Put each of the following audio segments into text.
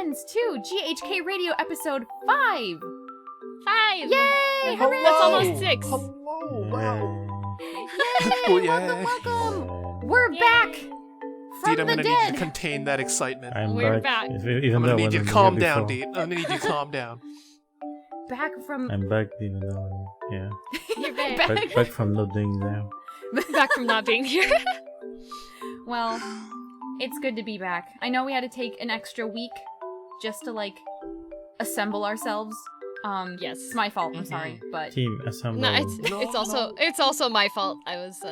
friends, to GHK Radio episode 5! 5! Yay! Hello! That's almost 6. Hello! Wow! Yay! Welcome! We're back! From Deat, I'm the gonna dead! need you to contain that excitement. We're back. I'm gonna need you to calm down, Deat. I'm gonna need you to calm down. Back from... I'm back, even though, yeah. You're back. Back from not being there. Back from not being here. Well, it's good to be back. I know we had to take an extra week just to, like, assemble ourselves. Yes. It's my fault, I'm sorry, but... Team assemble. No, it's also my fault. I was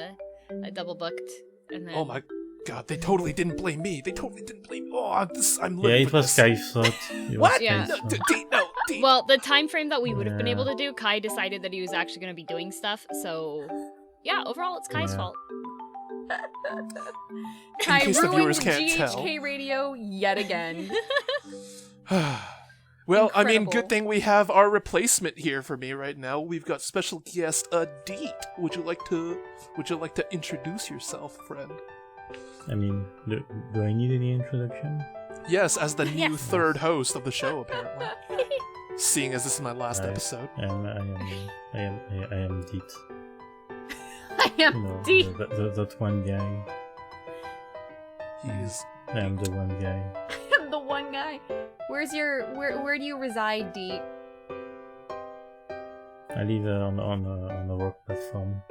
I double booked, and then. Oh my god, they totally didn't blame me. They totally didn't blame me. Oh, I'm Yeah, living it for was this. Kai's fault. What? Yeah. No, Deat, no, Deat. Well, the time frame that we would have been Yeah. able to do, Kai decided that he was actually going to be doing stuff. So, yeah, overall, it's Kai's Yeah. fault. Kai case the ruined viewers can't GHK tell. Radio yet again. Well, I mean, Incredible. good thing we have our replacement here for me right now. We've got special guest Deat. Would you like to introduce yourself, friend? I mean, do I need any introduction? Yes, as the new Yes. third host of the show, apparently. Seeing as this is my last Right. episode. I am Deat. I You am know, deep. that one guy. He's I am the one guy. I'm the one guy. Where do you reside, Deat? I live on a work platform.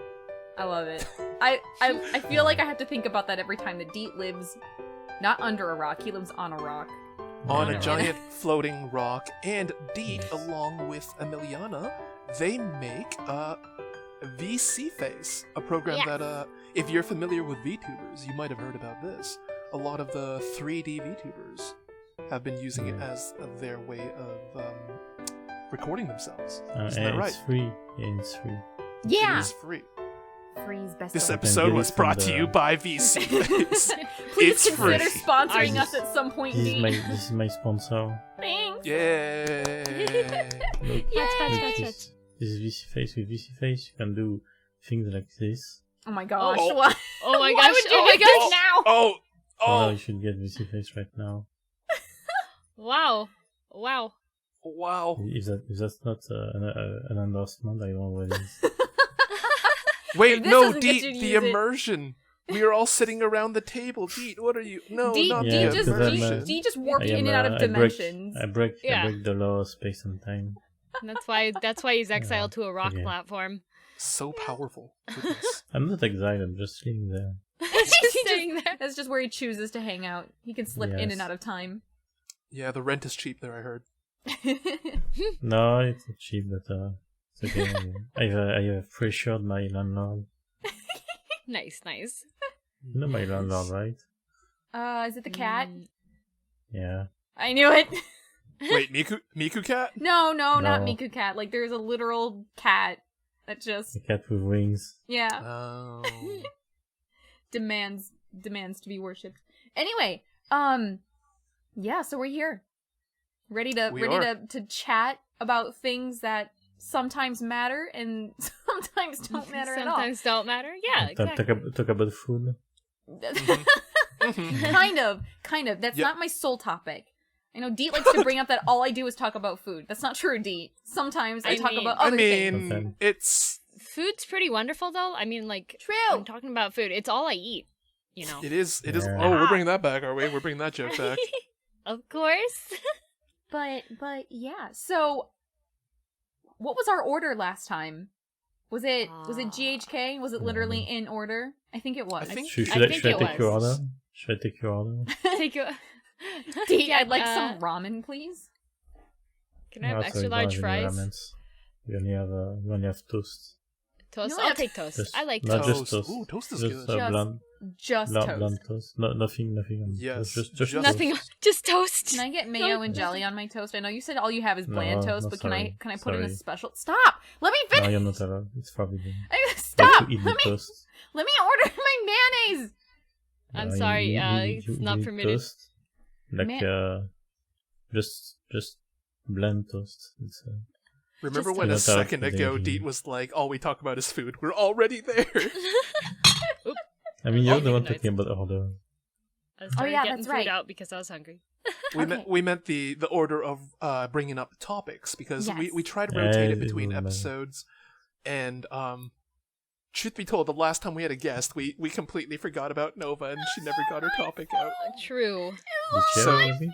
I love it. I feel like I have to think about that every time that Deat lives not under a rock, he lives on a rock. on Yeah. a giant floating rock, and Deat, along with Emiliana, they make VC Face, a program Yeah. that, if you're familiar with VTubers, you might have heard about this. A lot of the 3D VTubers have been using it as their way of recording themselves. Isn't that And right? it's free. Yeah, it's free. Yeah. It is free. Freeze best This of. episode get was it from brought to the- you by VC Face. Please it's consider free. sponsoring I us at some point, This Deat. is my sponsor. Thanks. Yay! Look, Yay! this is VC Face. With VC Face, you can do things like this. Oh my gosh. Oh. What? Oh my Why gosh! would you Oh my do this gosh! now? Oh! Oh, Oh! you should get VC Face right now. Wow! Wow. If that's not an endorsement, I don't know what it is. Wait, If this no, doesn't get Deat, you to the use it- immersion. We are all sitting around the table. Deat, what are you? No, Deat, not Yeah, the because I'm, immersion. Deat just warped I in am, and out of I break- dimensions. I break Yeah. the law of space and time. That's why he's exiled to a rock okay. platform. So powerful. Goodness. I'm not exiled, I'm just sitting there. He's just staying there. That's just where he chooses to hang out. He can slip in and Yes. out of time. Yeah, the rent is cheap there, I heard. No, it's not cheap, but it's okay. I have pressured my landlord. Nice. You know my landlord, right? Is it the cat? Yeah. I knew it. Wait, Miku Cat? No, not No. Miku cat. Like, there's a literal cat that just, The cat with wings. yeah, Oh. demands to be worshipped. Anyway, yeah, so we're here. Ready to chat about things that sometimes matter and sometimes don't matter at all. Sometimes don't matter. Yeah, exactly. Talk about food. kind of. That's Yep. not my sole topic. I know Deat likes to bring up that all I do is talk about food. That's not true, Deat. Sometimes I I talk mean- about I other things. mean, Okay. it's... Food's pretty wonderful, though. I mean, like, True. I'm talking about food. It's all I eat. You know. It is... Yeah. Oh, we're bringing that back, are we? We're bringing that joke back. Of course. But yeah. So, what was our order last time? Was it GHK? Was it literally in order? I think it was. I think- Should I I think take it your was. order? Should I take your order? Take you. Deat, Yeah, I'd like some ramen, please. Can I have No, sorry, extra don't large have any fries? ramens. We only have toast. Toast. You I'll have- take toast. Just- I like not toast. just toast. Ooh, toast is Just good. blunt Just toast. blunt toast. No, nothing on Yes, toast. Just just Nothing. toast. Just toast. Can I get mayo and jelly on my toast? I know you said all you have is No, bland toast, no, but sorry. can I put in a Sorry. special? Stop! Let me No, finish. you're not allowed. It's forbidden. Stop! To eat the toast. Let me order my mayonnaise. I'm No, sorry, you it's not eat permitted. Toast. Like just bland toast. It's Remember Just when a Not allowed second to ago be- Deat was like, all we talk about is food. We're already there. I mean, you're the one Nice. talking about order. I started yeah, getting that's food right. out because I was hungry. We meant the order of bringing up topics, because Yes. we try to rotate it between episodes, and truth be told, the last time we had a guest, we completely forgot about Nova, and she never got her topic out. True. So maybe?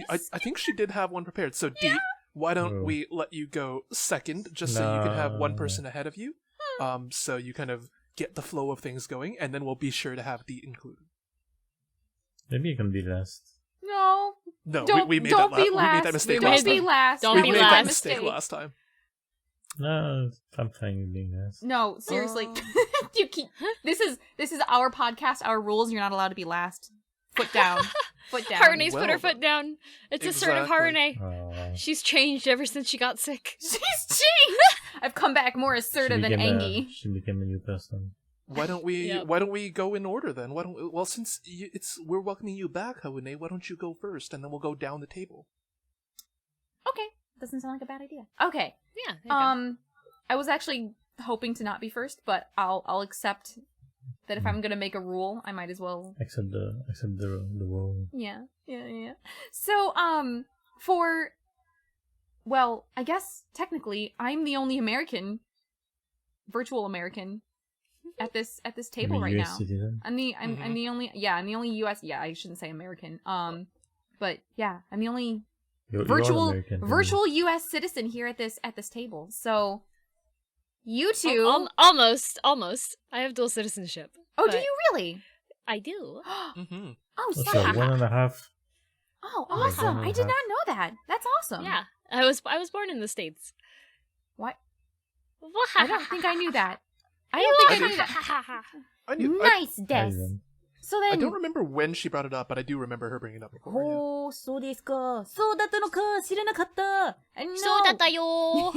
I think she did have one prepared. So Deat, why don't we let you go second, just so you can have one person ahead of you, so you kind of get the flow of things going, and then we'll be sure to have Deat included. Maybe you can be last. No. No, Don't, we made don't that be we last. made that mistake Don't last be time. last. Don't We be made last. that mistake last time. No, I'm fine with being last. No, seriously. You keep this is our podcast, our rules. You're not allowed to be last. Foot down. Foot down. Harune's put her Well, foot down. It's assertive exactly. Harune. She's changed ever since she got sick. She's changed. I've come back more assertive and angy. She became a new person. Why don't we Yep. Why don't we go in order then? Well, since we're welcoming you back, Harune, why don't you go first, and then we'll go down the table. Okay. Doesn't sound like a bad idea. Okay. Yeah. There you go. I was actually hoping to not be first, but I'll accept that if I'm gonna make a rule, I might as well. Accept the role. Yeah. So, I guess technically I'm the only virtual American at this table Maybe right US now. Citizen? I'm the only US. Yeah, I shouldn't say American. But yeah, I'm the only You're virtual American, virtual US citizen here at this table. So, you two. Almost. I have dual citizenship. Oh, do but you really? I do. Mm-hmm. Oh, So stop. 1.5. Oh, awesome! I did not know that. That's awesome. Yeah. I was born in the States. What? I don't think I knew that. I don't think I knew that. I knew. Nice, Des. Aizen. So I then. don't remember when she brought it up, but I do remember her bringing it up before. Yeah. おー、そうですか。そうだったのか。知らなかった。I know. そうだったよ。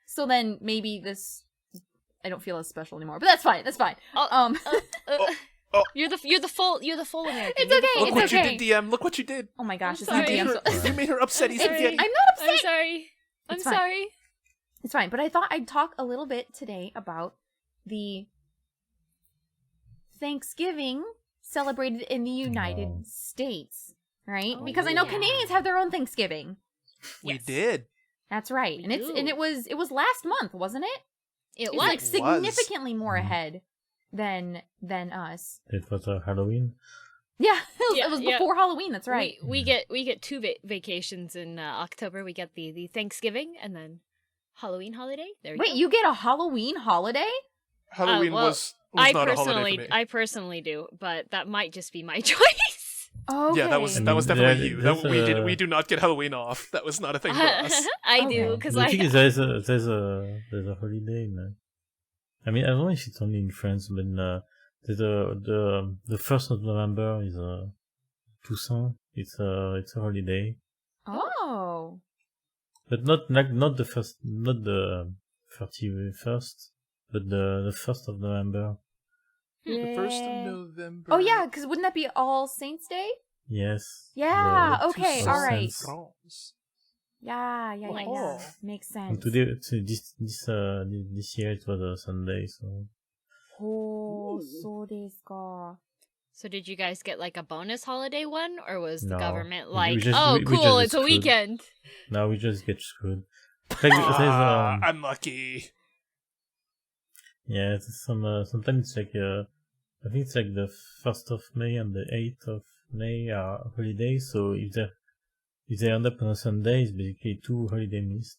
So then maybe this. I don't feel as special anymore, but that's fine. That's fine. Oh, You're the full American. It's okay. Look It's what okay. you did, DM. Look what you did. Oh my gosh, I'm it's sorry. not DM. You made her upset. He's Sorry. spaghetti. I'm not upset. I'm sorry. I'm It's fine. sorry. It's fine, but I thought I'd talk a little bit today about the Thanksgiving celebrated in the United States, right? Oh, because I know yeah. Canadians have their own Thanksgiving. We Yes. did. That's right, We and do. it was last month, wasn't it? It It's was. like significantly more Mhm. ahead than us. It was Halloween. Yeah, it Yeah, was yeah. before Halloween. That's right. We get two vacations in October. We get the Thanksgiving and then Halloween holiday. There we Wait, go. you get a Halloween holiday? Halloween well, was not a holiday for me. I personally do, but that might just be my choice. Okay. Yeah, that was I mean, definitely you. that's, We do not get Halloween off. That was not a thing for us. I Okay. do because The thing is, there's a holiday. Man. I mean, I don't know if it's only in France, but the 1st of November is Toussaint. It's a holiday, Oh. but not the 31st, but the 1st of November. The 1st of November. Oh yeah, because wouldn't that be All Saints Day? Yes. Yeah. the Okay. Toussaint All right. France. Yeah. Oh. Makes And sense. today, this year, it was a Sunday, so. Oh, Ooh. そうですか. So did you guys get like a bonus holiday one, or was the No. government We like, just- oh, we cool, just it's a screwed. weekend? Now we just get screwed. There's, Unlucky. yeah, sometimes it's like I think it's like the 1st of May and the 8th of May are holidays. So if they end up on a Sunday, it's basically 2 holiday missed.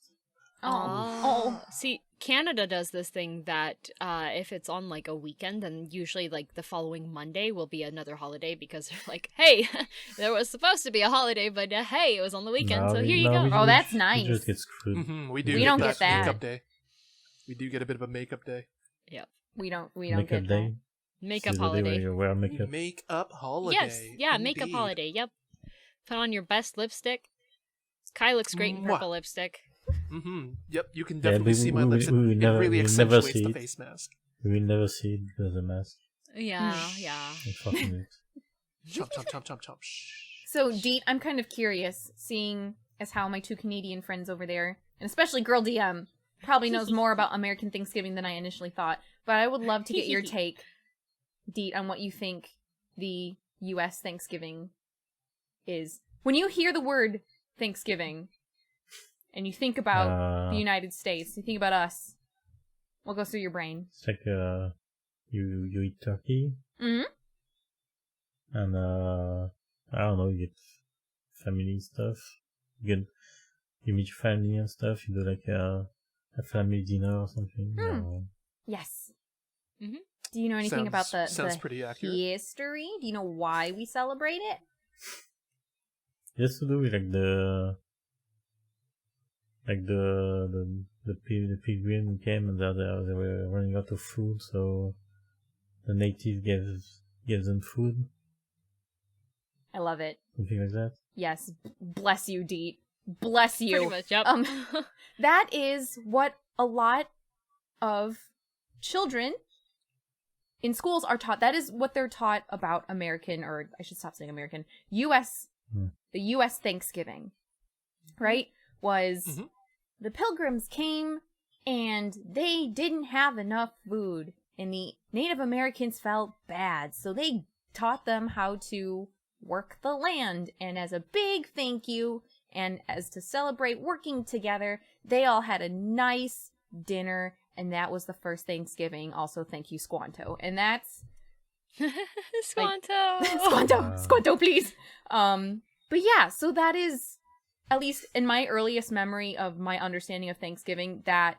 Oh. See, Canada does this thing that if it's on like a weekend, then usually like the following Monday will be another holiday because they're like, hey, there was supposed to be a holiday, but hey, it was on the weekend, No, so we- here you no, go. we Oh, just- that's We nice. just get screwed. Mm-hmm. We don't get that. makeup day. We do get a bit of a makeup day. We don't Makeup get day. Makeup So the day where holiday. you wear makeup. Makeup holiday. Yes, yeah, makeup Indeed. holiday. Yep. Put on your best lipstick. Kai looks great in Mwah. purple lipstick. Mm-hmm. Yep, you can Yeah, definitely but see my we lips. It never- really we never accentuates see the it. face mask. We will never see it because of the mask. Yeah, yeah. Unfortunate. Chomp, chomp, chomp, chomp, chomp. Shh. So, Deat, I'm kind of curious, seeing as how my 2 Canadian friends over there, and especially Girl DM, probably knows more about American Thanksgiving than I initially thought. But I would love to get your take, Deat, on what you think the U.S. Thanksgiving is. When you hear the word Thanksgiving and you think about the United States, you think about us, what goes through your brain? It's like you eat turkey. Mm-hmm. And I don't know, you get family stuff. You meet your family and stuff. You do like a family dinner or something. Yes. Mm-hmm. Do you know anything about the pretty accurate. history? Do you know why we celebrate it? It has to do with like the pilgrim came and they were running out of food, so the native gave them food. I love it. Something like that. Yes. Bless you, Deat. Bless you. Pretty much, yep. That is what a lot of children in schools are taught. That is what they're taught about American, or I should stop saying American, U.S., the U.S. Thanksgiving, right? Was the Pilgrims came and they didn't have enough food and the Native Americans felt bad. So they taught them how to work the land. And as a big thank you, and as to celebrate working together, they all had a nice dinner. And that was the first Thanksgiving. Also, thank you, Squanto. And that's... Squanto! Squanto, please! But yeah, so that is, at least in my earliest memory of my understanding of Thanksgiving, that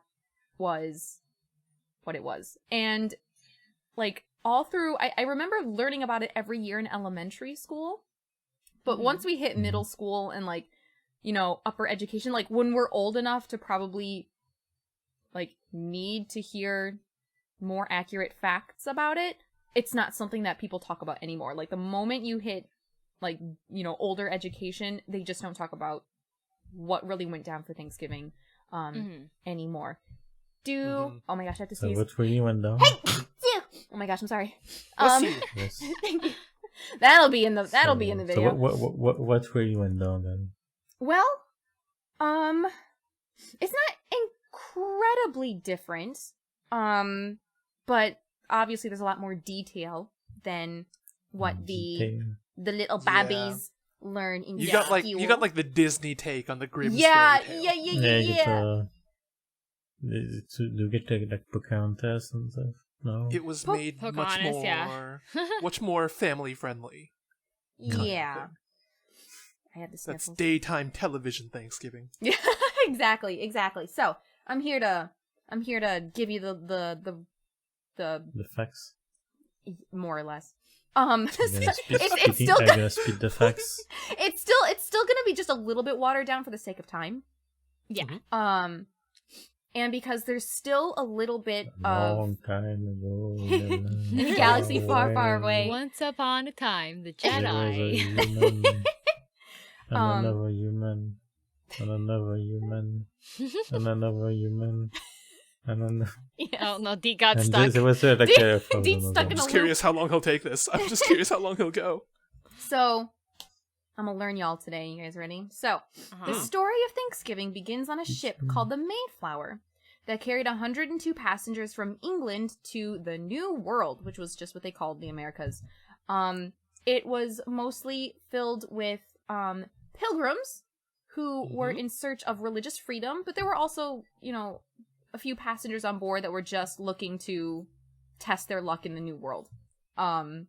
was what it was. And, like, all through... I remember learning about it every year in elementary school. But once we hit middle school and, like, you know, upper education, like, when we're old enough to probably... like, need to hear more accurate facts about it, it's not something that people talk about anymore. Like, the moment you hit, like, you know, older education, they just don't talk about what really went down for Thanksgiving anymore. Oh my gosh, I have to sneeze. What really went down? Hey! Oh my gosh, I'm sorry. Yes. Thank you. That'll be in the video. So what really went down then? Well, it's not incredibly different, but obviously there's a lot more detail than what the little babbies learn in you got like the Disney take on the Grimm yeah. Do you get like Pocahontas and stuff? No, it was made much more family friendly. Yeah, I had the sniffles. That's daytime television Thanksgiving. Yeah, exactly. So I'm here to give you the facts, more or less. It's still gonna spit the facts. It's still gonna be just a little bit watered down for the sake of time. Yeah. And because there's still a little bit long time ago in a galaxy far, far away. Once upon a time, the Jedi. Another human. And another human. And another human. And another... Yes. Oh no, Deat got stuck. There was like Deat's stuck in I'm just curious how long he'll take this. I'm just curious how long he'll go. So, I'm gonna learn y'all today. You guys ready? So, the story of Thanksgiving begins on a ship called the Mayflower that carried 102 passengers from England to the New World, which was just what they called the Americas. It was mostly filled with pilgrims who were in search of religious freedom, but there were also, you know, a few passengers on board that were just looking to test their luck in the New World. And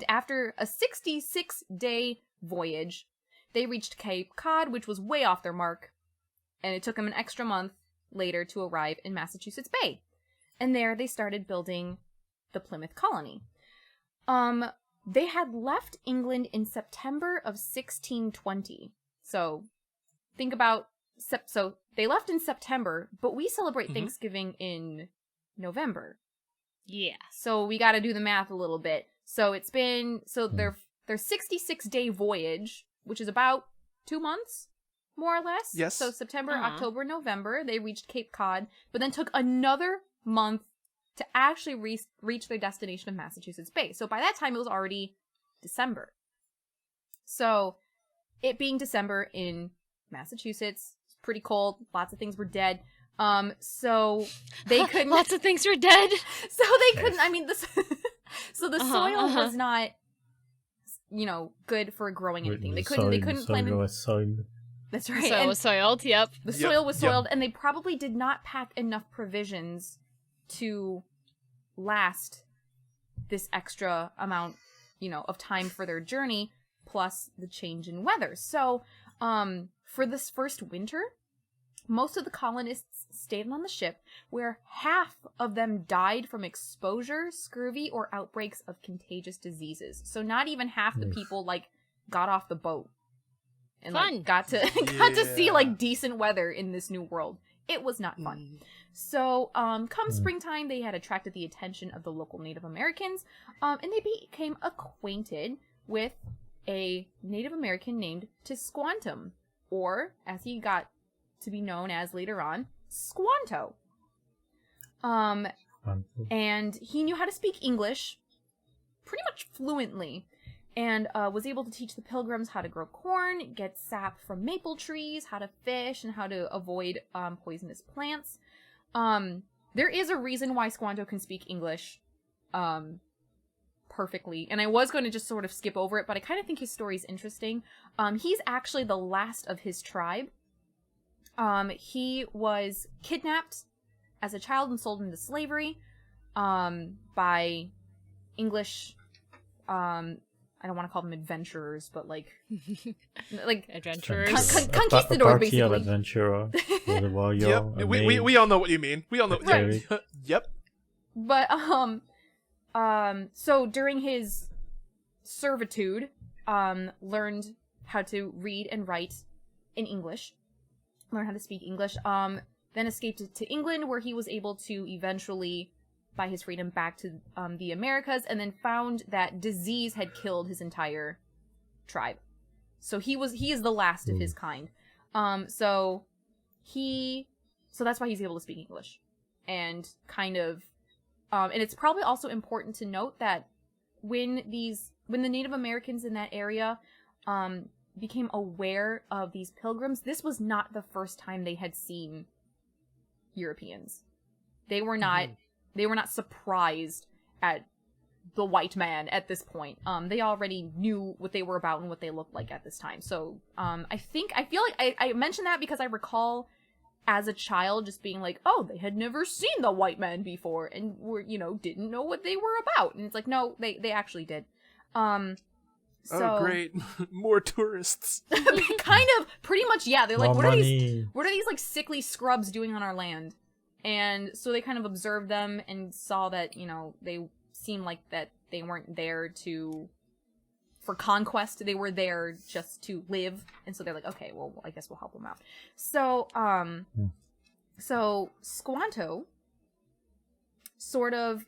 after a 66-day voyage, they reached Cape Cod, which was way off their mark, and it took them an extra month later to arrive in Massachusetts Bay. And there they started building the Plymouth colony. They had left England in September of 1620. So, think about... So, they left in September, but we celebrate Thanksgiving in November. Yeah. So, we gotta do the math a little bit. So, it's been... So, their 66-day voyage, which is about 2 months, more or less. Yes. So, September, October, November, they reached Cape Cod, but then took another month to actually reach their destination of Massachusetts Bay. So, by that time, it was already December. So, it being December in Massachusetts, it's pretty cold. Lots of things were dead. So they couldn't. Lots of things were dead. So they couldn't. I mean, so the soil was not good for growing anything. They Soil, couldn't plant. Soil. That's right. Soil was soiled. Yep. The soil was soiled, and they probably did not pack enough provisions to last this extra amount, of time for their journey, plus the change in weather. So, for this first winter, most of the colonists stayed on the ship, where half of them died from exposure, scurvy, or outbreaks of contagious diseases. So not even half the people, got off the boat. And got to see decent weather in this new world. It was not fun. So, come springtime, they had attracted the attention of the local Native Americans, and they became acquainted with a Native American named Tisquantum, or, as he got to be known as later on, Squanto. And he knew how to speak English pretty much fluently, and was able to teach the pilgrims how to grow corn, get sap from maple trees, how to fish, and how to avoid poisonous plants. There is a reason why Squanto can speak English perfectly, and I was going to just sort of skip over it, but I kind of think his story is interesting. He's actually the last of his tribe. He was kidnapped as a child and sold into slavery by English I don't want to call them adventurers, but like adventurers, conquistadors, a basically. Of adventurer, with a warrior. Yep, we all know what you mean. We all know. Right. Yep. But so during his servitude, learned how to read and write in English, learned how to speak English. Then escaped to England, where he was able to eventually buy his freedom back to the Americas, and then found that disease had killed his entire tribe. So he is the last of his kind. So that's why he's able to speak English. And kind of and it's probably also important to note that when the Native Americans in that area became aware of these pilgrims, this was not the first time they had seen Europeans. They were not They were not surprised at the white man at this point. They already knew what they were about and what they looked like at this time. So, I feel like I mentioned that because I recall as a child just being like, oh, they had never seen the white man before and didn't know what they were about. And it's like, no, they actually did. Oh, great. More tourists. Kind of, pretty much, yeah. They're like, More what money. are these like sickly scrubs doing on our land? And so they kind of observed them and saw that, they seemed like that they weren't there for conquest. They were there just to live. And so they're like, okay, well, I guess we'll help them out. So, so Squanto sort of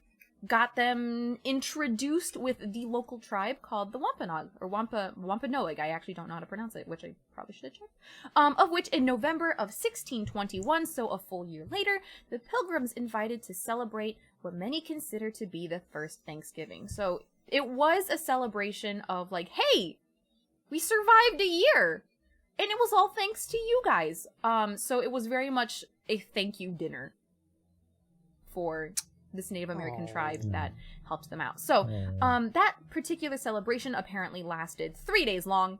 got them introduced with the local tribe called the Wampanoag, or Wampanoag. I actually don't know how to pronounce it, which I probably should have checked. Of which in November of 1621, so a full year later, the Pilgrims invited to celebrate what many consider to be the first Thanksgiving. So it was a celebration of like, hey, we survived a year, and it was all thanks to you guys. So it was very much a thank you dinner for this Native American tribe that helped them out. So, that particular celebration apparently lasted 3 days long.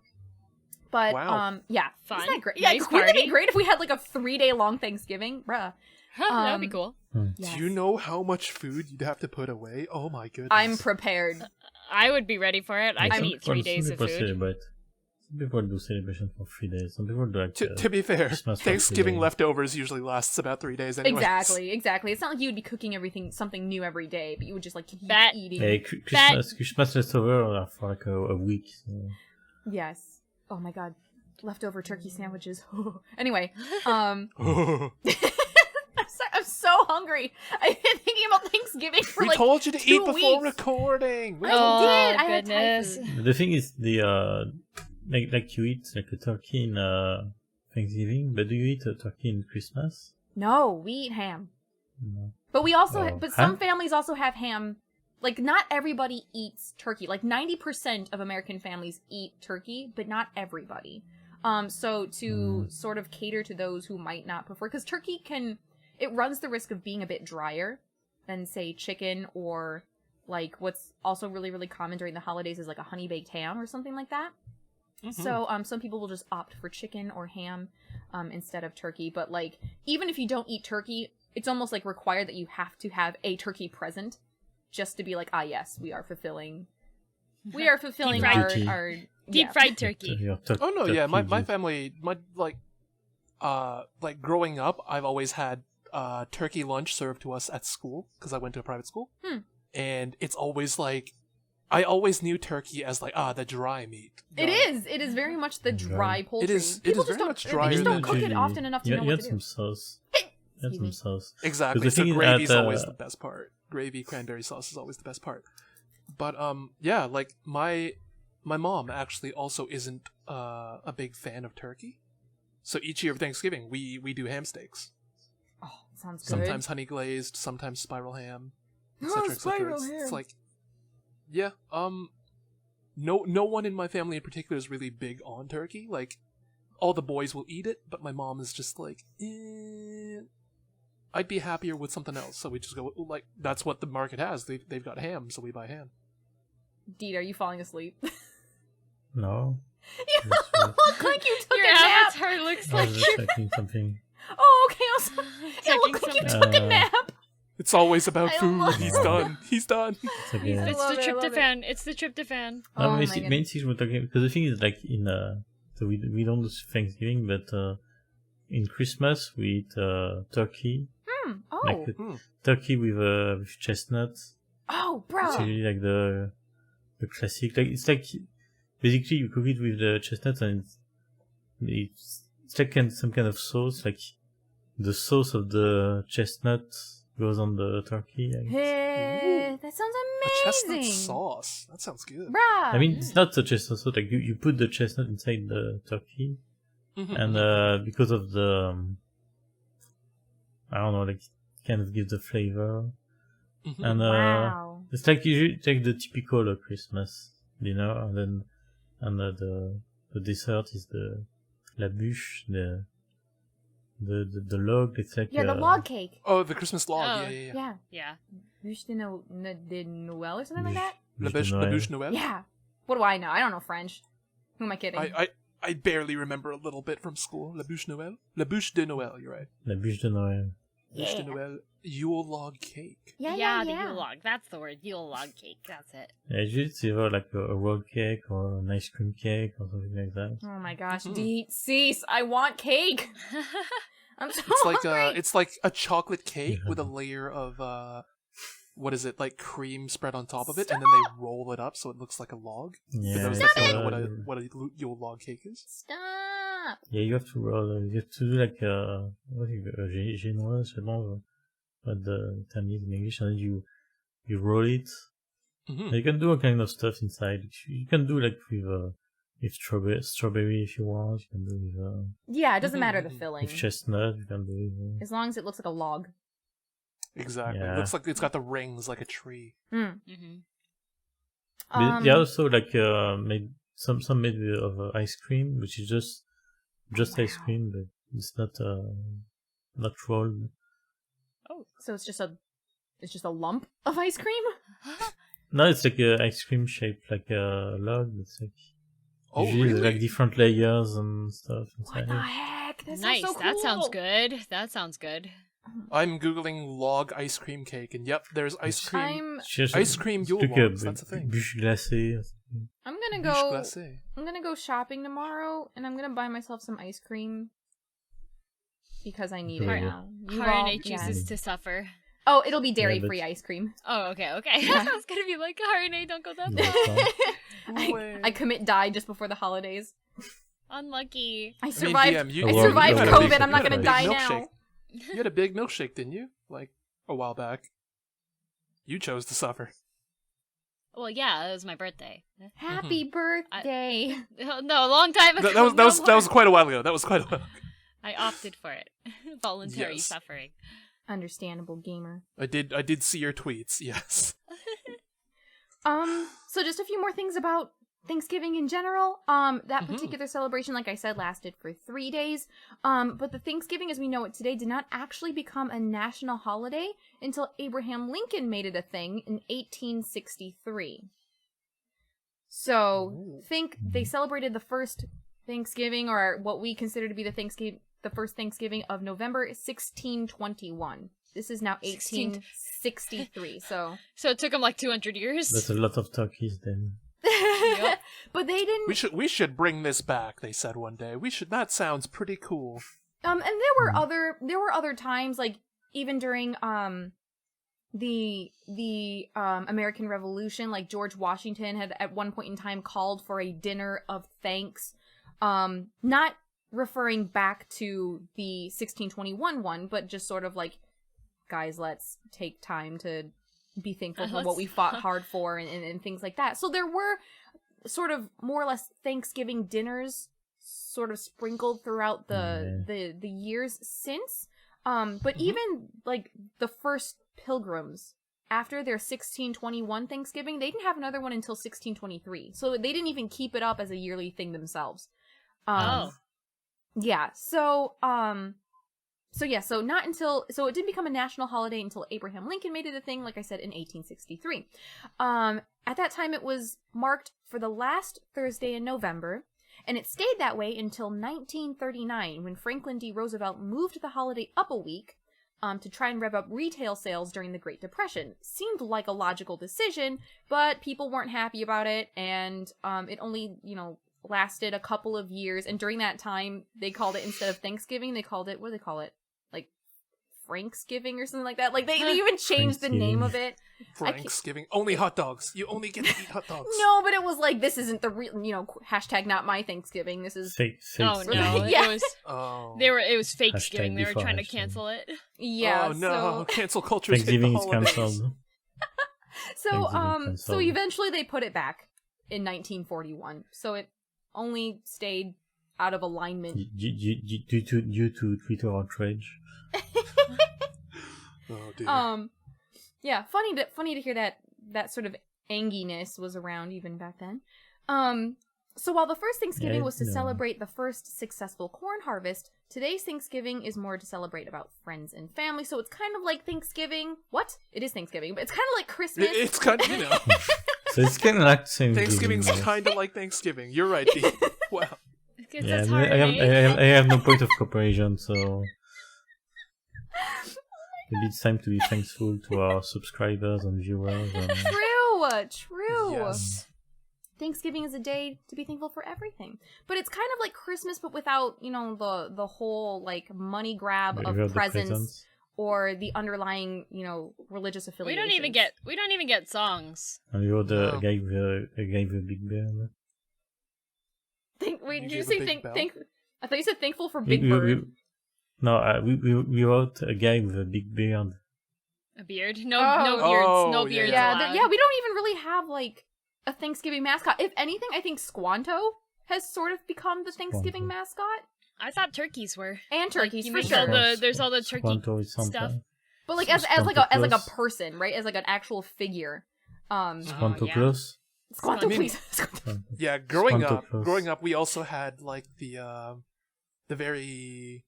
But, wow. Yeah. Fun. Isn't that great? Nice Yeah, wouldn't it party. be great if we had like a 3-day long Thanksgiving? Bruh. That would be cool. Yes. Do you know how much food you'd have to put away? Oh my goodness. I'm prepared. I would be ready for it. I can eat 3 days of food. Celebrate. Some people do celebration for 3 days. Some people do like to be fair, Christmas for Thanksgiving 3 days. leftovers usually lasts about 3 days anyway. Exactly. It's not like you would be cooking something new every day, but you would just like keep That- eating. Hey, Christmas leftover are for like a week. So. Yes. Oh my god. Leftover turkey sandwiches. Anyway, I'm so hungry. I've been thinking about Thanksgiving for We like told you to 2 eat before weeks. recording. I did. I had goodness. Thai food. The thing is, like you eat like a turkey in Thanksgiving, but do you eat a turkey in Christmas? No, we eat ham. No. But we also, Oh, but some ham? families also have ham. Like, not everybody eats turkey. Like, 90% of American families eat turkey, but not everybody. So to sort of cater to those who might not prefer, because turkey it runs the risk of being a bit drier than, say, chicken or Like, what's also really, really common during the holidays is like a honey baked ham or something like that. Mm-hmm. So, some people will just opt for chicken or ham, instead of turkey. But, like, even if you don't eat turkey, it's almost, like, required that you have to have a turkey present just to be like, ah, yes, we are fulfilling our Deep fried turkey. Oh no, yeah, my family, like growing up, I've always had turkey lunch served to us at school because I went to a private school, and it's always like, I always knew turkey as like the dry meat. It is very much the dry poultry. It is very much dry. They just don't cook it often enough to know what to do. Some sauce. Add some sauce. Exactly. So gravy's always the best part. Gravy, cranberry sauce is always the best part. But yeah, like my mom actually also isn't a big fan of turkey. So each year of Thanksgiving, we do ham steaks. Oh, sounds good. Sometimes honey glazed, sometimes spiral ham, Oh, etc. spiral ham. It's like, yeah, no one in my family in particular is really big on turkey. Like, all the boys will eat it, but my mom is just like, I'd be happier with something else. So we just go, like, that's what the market has. They've got ham, so we buy ham. Deat, are you falling asleep? No. You look like you took Your a nap. avatar looks I like was just checking something. Oh, okay. I was it Checking looked like you something. took a nap. It's always about I food. love He's it. done. He's done. It's okay. I It's love the it, I love it. tryptophan. It's the tryptophan. Oh my main goodness. things we're talking, because the thing is, like, so we don't do Thanksgiving, but in Christmas we eat turkey, Oh. like turkey with chestnuts. Oh, bro. It's really like the classic. Like, it's like basically you cook it with the chestnuts, and it's like some kind of sauce. Like, the sauce of the chestnut goes on the turkey. I guess. Hey, that sounds A chestnut amazing. sauce. That sounds good. Bruh. I mean, it's not the chestnut sauce. Like, you put the chestnut inside the turkey, and because of the I don't know, like, it kind of gives the flavor. And wow. it's like you take the typical Christmas dinner, and then the dessert is the la bûche, the log. It's like Yeah, the log cake. Oh, the Christmas log. Oh. Yeah. Yeah. Yeah. Bûche de Noël or something like that? La bûche Noël. Yeah. What do I know? I don't know French. Who am I kidding? I barely remember a little bit from school. La bûche Noël. La bûche de Noël. You're right. La bûche de Noël. Bûche de Noël. Yule log cake. Yeah. The Yule log. That's the word. Yule log cake. That's it. Yeah, usually it's either like a roll cake or an ice cream cake or something like that. Oh my gosh, Deat, cease! I want cake. I'm so hungry. It's like a chocolate cake with a layer of what is it, like cream spread on top of it, and then they roll it up so it looks like a log. Yeah, For those that don't know what a Yule log cake is. Stop. yeah, you have to roll. You have to do like what is it, génoise, je sais pas what the term is in English, and then you roll it. Mm-hmm. You can do all kind of stuff inside. You can do like with strawberry if you want. You can do with Yeah, it doesn't matter the filling. with chestnut. You can do with As long as it looks like a log. Exactly. Yeah. It looks like it's got the rings like a tree. Mm-hmm. But they also like made some made of ice cream, which is just ice cream, but it's not rolled. Oh, so it's just a lump of ice cream? No, it's like a ice cream shaped like a log. It's like usually really? there's like different layers and stuff inside. What the heck? That Nice. sounds so cool. That sounds good. That sounds good. I'm googling log ice cream cake, and yep, there's ice cream. Ice cream Yule logs. That's a thing. Bûche glacée. Or something. I'm gonna Bûche go. glacée. I'm gonna go shopping tomorrow, and I'm gonna buy myself some ice cream because I need it Okay. now. You all- Harine yeah. chooses to suffer. Oh, it'll be dairy-free but- ice cream. Oh, okay. I was gonna be like, Harine, don't go that Yeah. far. I commit die just before the holidays. Unlucky. I survived. DM, you I had survived a COVID. big- I'm not you had a gonna big die milkshake. now. You had a big milkshake, didn't you? Like a while back. You chose to suffer. Well, yeah, it was my birthday. Happy birthday! No, a long time ago. That was quite a while ago. That was quite a while ago. I opted for it. Voluntary Yes. suffering. Understandable, gamer. I did see your tweets. Yes. So just a few more things about Thanksgiving in general, that particular celebration, like I said, lasted for 3 days. But the Thanksgiving as we know it today did not actually become a national holiday until Abraham Lincoln made it a thing in 1863. So, think they celebrated the first Thanksgiving, or what we consider to be the first Thanksgiving of November 1621. This is now 1863, so it took them like 200 years. That's a lot of turkeys then. Yep. But they didn't. We should bring this back. They said one day. That sounds pretty cool. And there were other times, like even during the American Revolution, like George Washington had at one point in time called for a dinner of thanks, not referring back to the 1621 one, but just sort of like, guys, let's take time to be thankful for what we fought hard for and things like that. So there were sort of more or less Thanksgiving dinners sort of sprinkled throughout the years since. But even like the first Pilgrims, after their 1621 Thanksgiving, they didn't have another one until 1623. So they didn't even keep it up as a yearly thing themselves. Yeah, so it didn't become a national holiday until Abraham Lincoln made it a thing, like I said, in 1863. At that time, it was marked for the last Thursday in November, and it stayed that way until 1939, when Franklin D. Roosevelt moved the holiday up a week to try and rev up retail sales during the Great Depression. Seemed like a logical decision, but people weren't happy about it, and it only, lasted a couple of years, and during that time, they called it, instead of Thanksgiving, they called it, what do they call it? Like, Franksgiving or something like that? Like, they even changed the name of it. Franksgiving. Only hot dogs. You only get to eat hot dogs. No, but it was like, this isn't the real, hashtag not my Thanksgiving, this is... Fake oh, no. Yeah. It was Fakesgiving, they were trying to cancel it. Yeah, oh, no. Cancel culture hit the Thanksgiving is holidays. cancelled. So eventually they put it back in 1941. So it only stayed out of alignment Due to Twitter outrage. Oh, dear. Yeah, funny to hear that sort of anginess was around even back then. So while the first Thanksgiving was to celebrate the first successful corn harvest, today's Thanksgiving is more to celebrate about friends and family. So it's kind of like Thanksgiving. What? It is Thanksgiving, but it's kind of like Christmas. It's kind of, So it's kind of like the same Thanksgiving's thing, kind of like Thanksgiving. You're right, Deat. Wow. Yeah, I have no point of comparison, so maybe it's time to be thankful to our subscribers and viewers. True. Yes. Thanksgiving is a day to be thankful for everything. But it's kind of like Christmas, but without, the whole, like, money grab of presents or the underlying, religious affiliation. We don't even get songs. And you're the guy with a big bear. Did you say I thought you said thankful for Big Bird. We wrote a guy with a big beard. A beard? No beards. Yeah, we don't even really have, like, a Thanksgiving mascot. If anything, I think Squanto has sort of become the Thanksgiving mascot. I thought turkeys were. And turkeys, like, for sure. There's all the turkey stuff. But like as like a person, right? As like an actual figure. Squanto Claus. Squanto, please. Yeah, growing up, we also had like the very,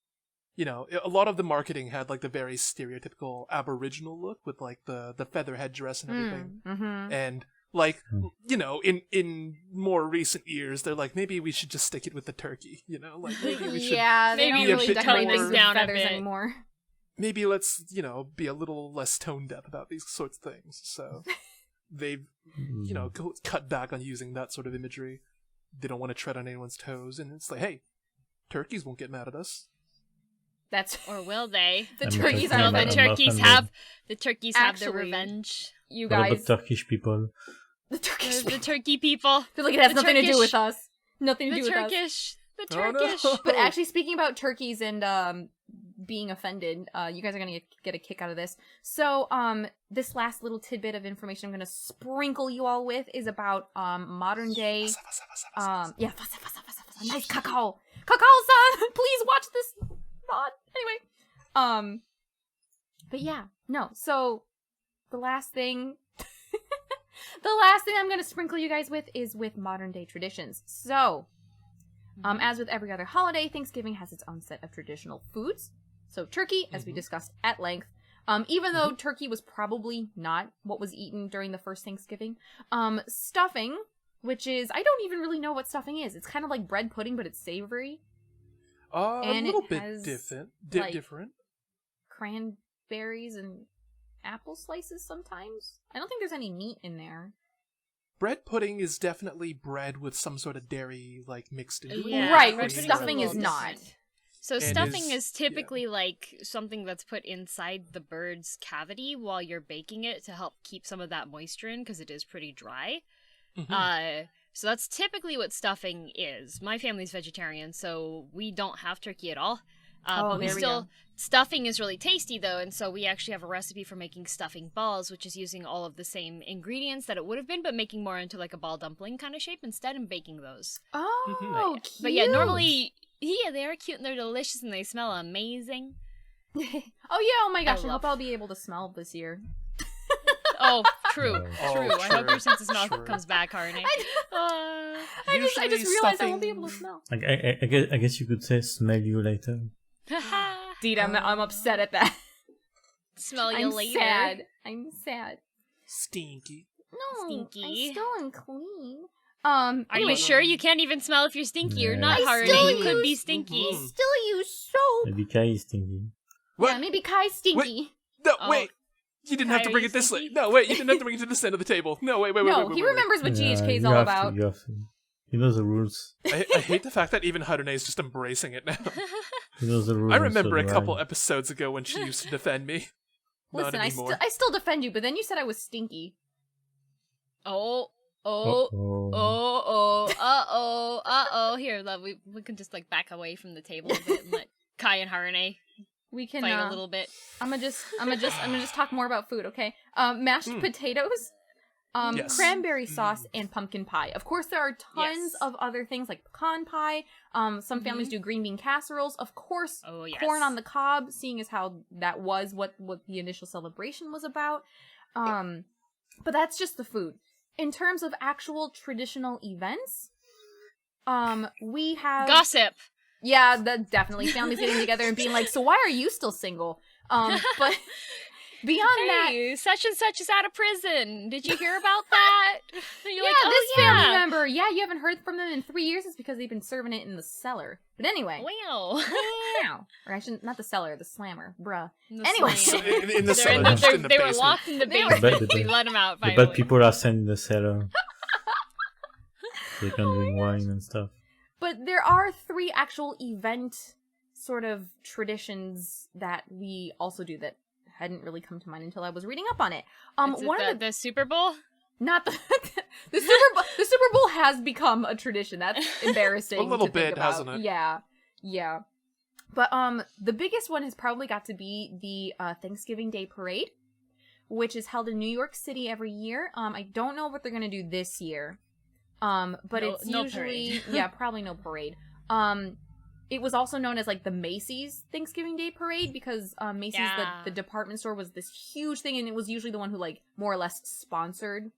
a lot of the marketing had like the very stereotypical Aboriginal look with like the feather headdress and everything, and like in more recent years, they're like, maybe we should just stick it with the turkey, like maybe we should maybe don't really decorate things down a bit anymore. Maybe let's be a little less tone deaf about these sorts of things. So they've cut back on using that sort of imagery. They don't want to tread on anyone's toes, and it's like, hey, turkeys won't get mad at us. Or will they? The turkeys have their revenge. You guys, what about Turkish people? The turkey people. They're like, it has nothing to do with us. Nothing to do with us. The Turkish. Oh, no. But actually, speaking about turkeys and being offended, you guys are gonna get a kick out of this. So, this last little tidbit of information I'm gonna sprinkle you all with is about modern day. Nice cacao, cacao-san. Please watch this. Anyway, but yeah, no. So the last thing The last thing I'm going to sprinkle you guys with is with modern day traditions. So, as with every other holiday, Thanksgiving has its own set of traditional foods. So turkey, as we discussed at length. Even though turkey was probably not what was eaten during the first Thanksgiving. Stuffing, which is, I don't even really know what stuffing is. It's kind of like bread pudding, but it's savory. A little bit different. Different. Cranberries and apple slices sometimes. I don't think there's any meat in there. Bread pudding is definitely bread with some sort of dairy like mixed into it. Yeah, right, bread which pudding's stuffing a is little not. different. So stuffing is typically like something that's put inside the bird's cavity while you're baking it to help keep some of that moisture in because it is pretty dry. So that's typically what stuffing is. My family's vegetarian, so we don't have turkey at all. But we still, stuffing is really tasty though, and so we actually have a recipe for making stuffing balls, which is using all of the same ingredients that it would have been, but making more into like a ball dumpling kind of shape instead and baking those. Oh, cute. But yeah, normally, yeah, they are cute and they're delicious and they smell amazing. Oh my gosh, I hope I'll be able to smell this year. Oh, true. Oh, True. I hope your sense of smell true. comes back, Harney. I just Usually realized I won't be stuffing- able to smell. Like, I guess you could say smell you later. Dude, I'm upset at that. Smell you later. I'm sad. Stinky. No, Stinky. I'm still unclean. Are anyway, you sure you can't even smell if you're stinky or Yeah. not, I Harney? still You could be use- stinky. still use soap. Maybe Kai is thinking. What? Yeah, maybe Kai's stinky. No, Oh. wait. You didn't have to Kai, bring are it this you way. stinky? No, wait. You didn't have to bring it to this end of the table. No, wait. No, wait, he wait. remembers what GHK is you all have about. you have to. He knows the rules. I hate the fact that even Harune is just embracing it now. He knows the rules. I remember so a do couple I. episodes ago when she used to defend me. Listen, Not anymore. I still defend you, but then you said I was stinky. Oh. Here, love, we can just like back away from the table a bit and let Kai and Harune We can fight a little bit. I'm gonna just talk more about food, okay? Mashed potatoes, Yes. cranberry sauce, and pumpkin pie. Of course, there are tons Yes. of other things like pecan pie. Some families do green bean casseroles. Of course, Oh, yes. corn on the cob, seeing as how that was what the initial celebration was about. But that's just the food. In terms of actual traditional events, we have Gossip! yeah, definitely families getting together and being like, so why are you still single? But beyond that, Hey, such and such is out of prison. Did you hear about that? And you're yeah, like, oh, this yeah. family member, yeah, you haven't heard from them in 3 years. It's because they've been serving it in the cellar. But anyway, Wow. wow. Or actually, not the cellar, the slammer, bruh. The Anyway. slam. In the They're in cellar, the- just they're- in the they were basement. locked in the They were- basement. We let them out The finally. bad people are sent in the cellar. They can drink wine and stuff. But there are 3 actual event sort of traditions that we also do that hadn't really come to mind until I was reading up on it. Is it One of the Super Bowl? not the the Super Bowl. The Super Bowl has become a tradition. That's embarrassing. A little to think bit, about. hasn't it? Yeah. But the biggest one has probably got to be the Thanksgiving Day Parade, which is held in New York City every year. I don't know what they're gonna do this year. But it's no usually parade. probably no parade. It was also known as like the Macy's Thanksgiving Day Parade because Macy's Yeah. the department store was this huge thing, and it was usually the one who like more or less sponsored.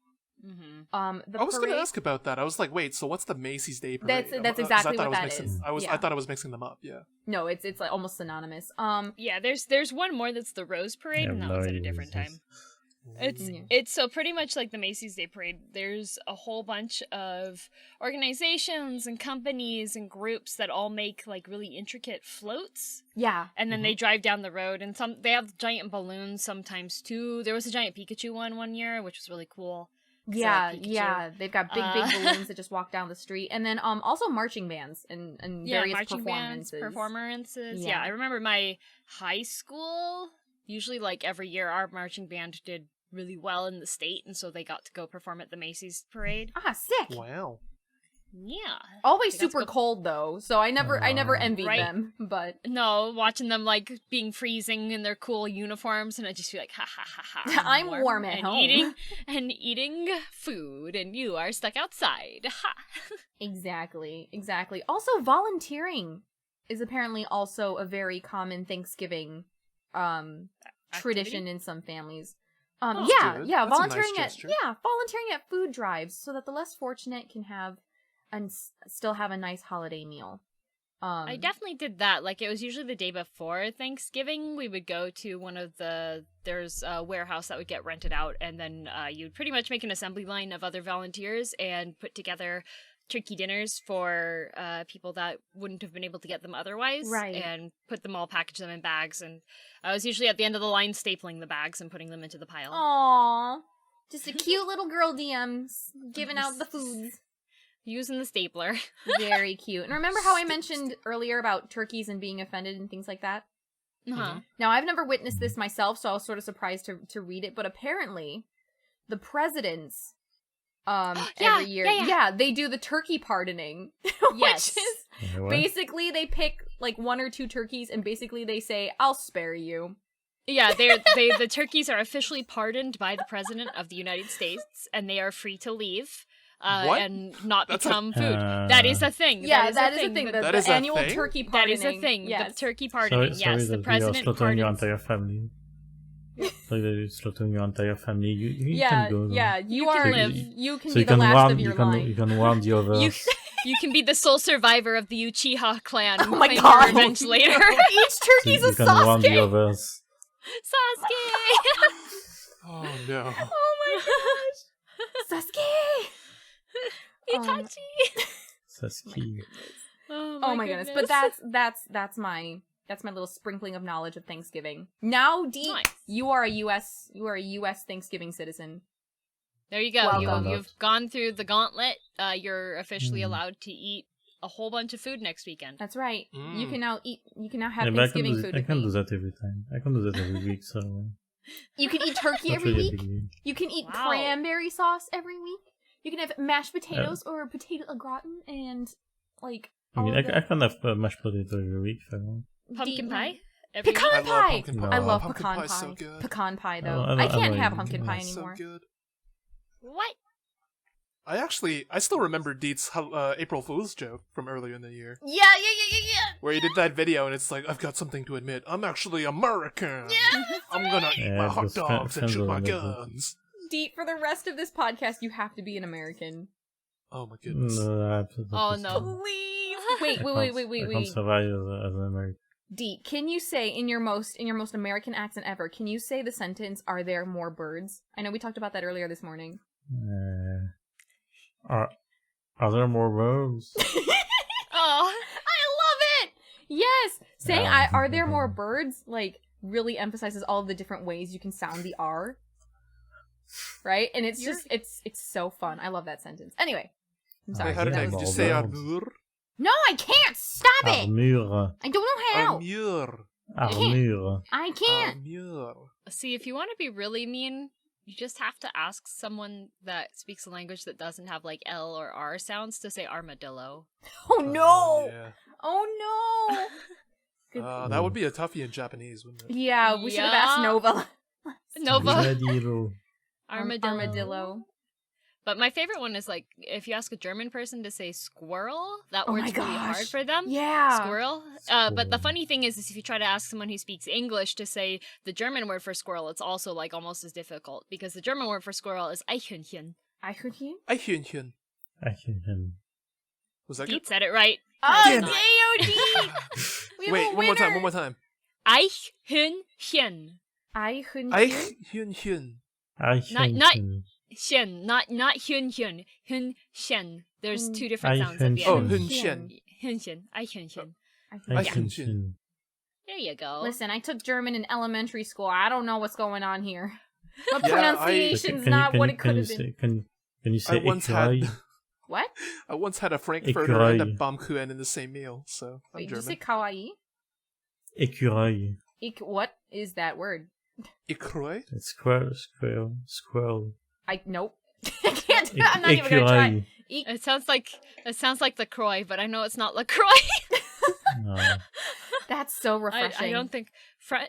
Mm-hmm. I was going to parade. ask about that. I was like, wait, so what's the Macy's Day Parade? That's I exactly thought what I was that mixing- is. I Yeah. thought I was mixing them up. Yeah. No, it's like almost synonymous. Yeah, there's one more that's the Rose Parade, and that one's at a different time. It's so pretty much like the Macy's Day Parade. There's a whole bunch of organizations and companies and groups that all make like really intricate floats, Yeah. and then they drive down the road. And they have giant balloons sometimes too. There was a giant Pikachu one year, which was really cool. Yeah, Pikachu. yeah. They've got big balloons that just walk down the street, and then also marching bands and various marching bands, performances. Yeah. Yeah, I remember my high school. Usually, like every year, our marching band did really well in the state, and so they got to go perform at the Macy's parade. Ah, sick. Wow. Yeah. Always They got to super go- cold though, so I never envied Right. them. But No, watching them like being freezing in their cool uniforms, and I just feel like, ha ha ha ha. I'm warm at and home. eating food, and you are stuck outside. Ha. exactly. Also, volunteering is apparently also a very common Thanksgiving tradition in some families. That's good. That's a volunteering nice gesture. volunteering at food drives so that the less fortunate can have and still have a nice holiday meal. I definitely did that. Like, it was usually the day before Thanksgiving. We would go to there's a warehouse that would get rented out, and then you'd pretty much make an assembly line of other volunteers and put together turkey dinners for people that wouldn't have been able to get them otherwise. Right. And put them all, package them in bags. And I was usually at the end of the line stapling the bags and putting them into the pile. Aww. Just a cute little girl DMs giving out the foods. Using the stapler. Very cute. And remember how I mentioned earlier about turkeys and being offended and things like that? Uh-huh. Now, I've never witnessed this myself, so I was sort of surprised to read it, but apparently the presidents every year, they do the turkey pardoning. Yes. Which is basically they pick like 1 or 2 turkeys and basically they say, I'll spare you. Yeah, the turkeys are officially pardoned by the President of the United States, and they are free to leave. And not become food. That is a thing. Yeah, that is a thing. The annual thing? turkey pardoning. That is a thing. Yes. The turkey pardoning. Yes, the president slaughtering your pardons. entire family. Sorry that you're slaughtering your entire family. You Yeah, can go. yeah. You can are. live. You can So be you the can last warn, of your you can, line. you can warn the others. You can be the sole survivor of the Uchiha clan. Oh my claim God. your revenge later. Each turkey's so a you can warn the Sasuke. others. Sasuke! Oh no. Oh my gosh. Sasuke. Itachi! Sasuke. Oh my goodness. But that's my little sprinkling of knowledge of Thanksgiving. Now, Deat, Nice. you are a US Thanksgiving citizen. There you go. Welcome. You've gone through the gauntlet. You're officially allowed to eat a whole bunch of food next weekend. That's right. Mm. You can now have Yeah, but Thanksgiving food. I with can me. do that every time. I can do that every week, so... You can eat turkey not every really a week. big deal. You can eat Wow. cranberry sauce every week. You can have mashed potatoes or potato au gratin and like. I mean, all of I can have mashed potato every week if I want. Pumpkin Deat- pie? Every Pecan I love pie. pumpkin pie. I love Pumpkin pecan pie's pie. so good. Pecan pie I though. don't- I I can't don't have even pumpkin know. pie It's so anymore. good. What? I still remember Deet's April Fool's joke from earlier in the year, Yeah. where he did that video and it's like, I've got something to admit. I'm actually American. I'm gonna eat Yeah, my hot those dogs and friends shoot are my amazing. guns. Deat, for the rest of this podcast, you have to be an American. Oh my goodness. No, absolutely. Oh, no. Please. Wait. I can't survive as an American. Deat, can you say in your most American accent ever? Can you say the sentence, "Are there more birds?" I know we talked about that earlier this morning. Are there more birds? Oh, I love it. Yes, saying Yeah. "Are there more birds?" like really emphasizes all the different ways you can sound the R. Right, and it's just it's so fun. I love that sentence. Anyway, I'm sorry. How did that you was- say birds. armure? No, I can't. Stop it. Armure. I don't know how. Armure. Armure. I can't. Armure. see, if you want to be really mean, you just have to ask someone that speaks a language that doesn't have like L or R sounds to say armadillo. Oh no. Yeah. Oh no. Good. That would be a toughie in Japanese, wouldn't it? Yeah, we should have asked Yeah. Nova. Nova. Armadillo. Armadillo. But my favorite one is like, if you ask a German person to say squirrel, that Oh my word's really hard gosh. for them. Yeah. Squirrel. But the funny thing is if you try to ask someone who speaks English to say the German word for squirrel, it's also like almost as difficult because the German word for squirrel is Eichhörnchen. Eichhörnchen? Eichhörnchen. Was that good? Deat said it right. Oh, Damn it. D.O.D. We have Wait, a one more time, winner. one more time. Eichhörnchen. Eichhörnchen. Eichhörnchen. Not Hühnchen. Hühnchen. There's two different sounds at the Oh, end. Hühnchen. Hühnchen. Eichhörnchen. Eichhörnchen. There you go. Listen, I took German in elementary school. I don't know what's going on here. My Yeah, pronunciation's not what it could have been. Can you say I once écureuil? had What? I once had a Frankfurter and a Écureuil. Baumkuchen in the same meal, so I'm Wait, did you say German. kawaii? Écureuil. What is that word? Écureuil? It's squirrel. Nope. I can't. I'm not even gonna try. Écureuil. It sounds like LaCroix, but I know it's not LaCroix. No. That's so refreshing. I don't think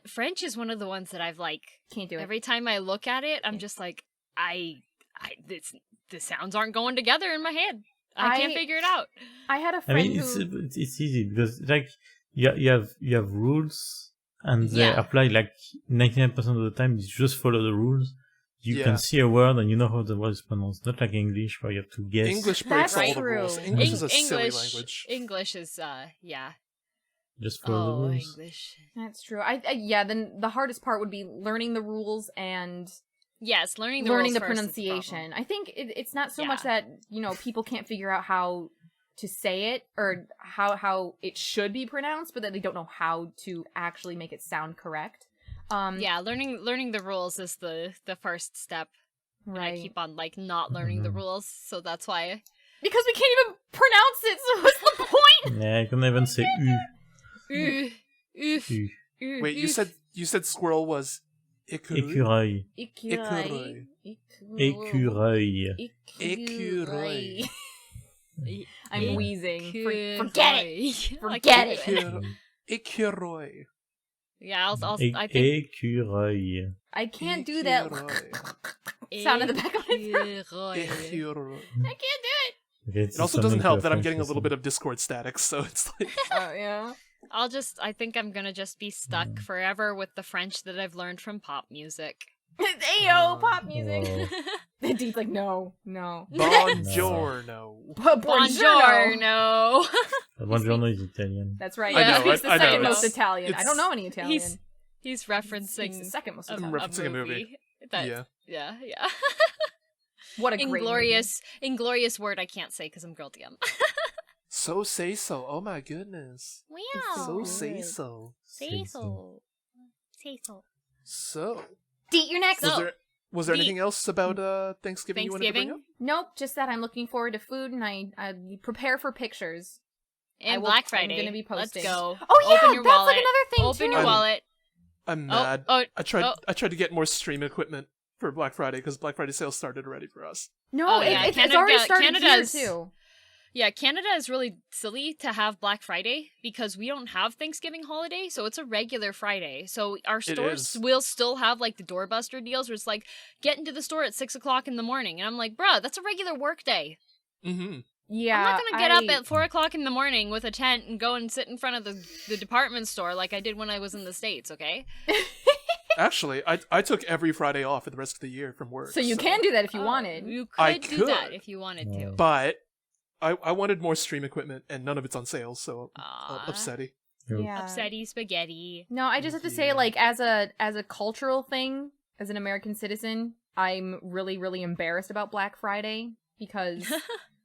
French is one of the ones that I've like. Can't do it. Every time I look at it, I'm just like, the sounds aren't going together in my head. I can't figure it out. I had a I friend mean, who. it's easy because like you have rules and they Yeah. apply like 99% of the time. You just follow the rules. you can see a word and you know how the word is pronounced. Not like English where you have to guess. English breaks That's all the true. rules. English is a silly language. English is, yeah. Just follow the rules. English. That's true. Then the hardest part would be learning the rules and Yes, learning the learning rules the first is the pronunciation. I think it's not so Yeah. much that, people can't figure out how to say it or how it should be pronounced, but that they don't know how to actually make it sound correct. Yeah, learning the rules is the first step. And I keep on not learning the rules, so that's why. Because we can't even pronounce it, so what's the point? Yeah, I can even say Oof. U. Wait, you said squirrel was Écureuil. Écureuil. Écureuil. Écureuil. I'm wheezing. Forget it. Forget it. Écureuil. Yeah, I think Écureuil. I can't do that sound in the back of my throat. Écureuil. I can't do it. Okay, It also doesn't help that I'm getting a little bit of Discord static, so it's like... Oh, yeah. I think I'm gonna just be stuck forever with the French that I've learned from pop music. Ayo, pop music. Wow. Deat's like, no. Buongiorno. Buongiorno. Buongiorno is Italian. That's right. I know, He's the I know, second most it's- Italian. I it's- don't know any Italian. He's referencing He's the second most I'm Italian. referencing a movie. Yeah. What a great Inglorious word I can't say because I'm girl DM. So say so. Oh my goodness. Wow. So say so. Say so. Say so. So. Deat, you're next. Was there anything else about Thanksgiving you wanted to bring up? Nope, just that I'm looking forward to food and I prepare for pictures. And Black Friday. I'm gonna be posting. Let's go. Oh yeah, Open your that's wallet. like another thing Open too. your wallet. I'm mad. Oh, I tried to get more stream equipment for Black Friday because Black Friday sales started already for us. No, it's Canada, already started Canada's, here too. Yeah, Canada is really silly to have Black Friday because we don't have Thanksgiving holiday, so it's a regular Friday. So our stores will still have like the doorbuster deals where it's like, get into the store at 6 o'clock in the morning. And I'm like, bruh, that's a regular work day. Mm-hmm. Yeah, I'm not gonna get up at 4 o'clock in the morning with a tent and go and sit in front of the department store like I did when I was in the States, okay? Actually, I took every Friday off for the rest of the year from work. So you can do that if you wanted. You I could do that could. if you wanted to. But I wanted more stream equipment and none of it's on sale, so upsetty. Yeah. Upsetty spaghetti. No, I just have to say, like, as a cultural thing, as an American citizen, I'm really, really embarrassed about Black Friday because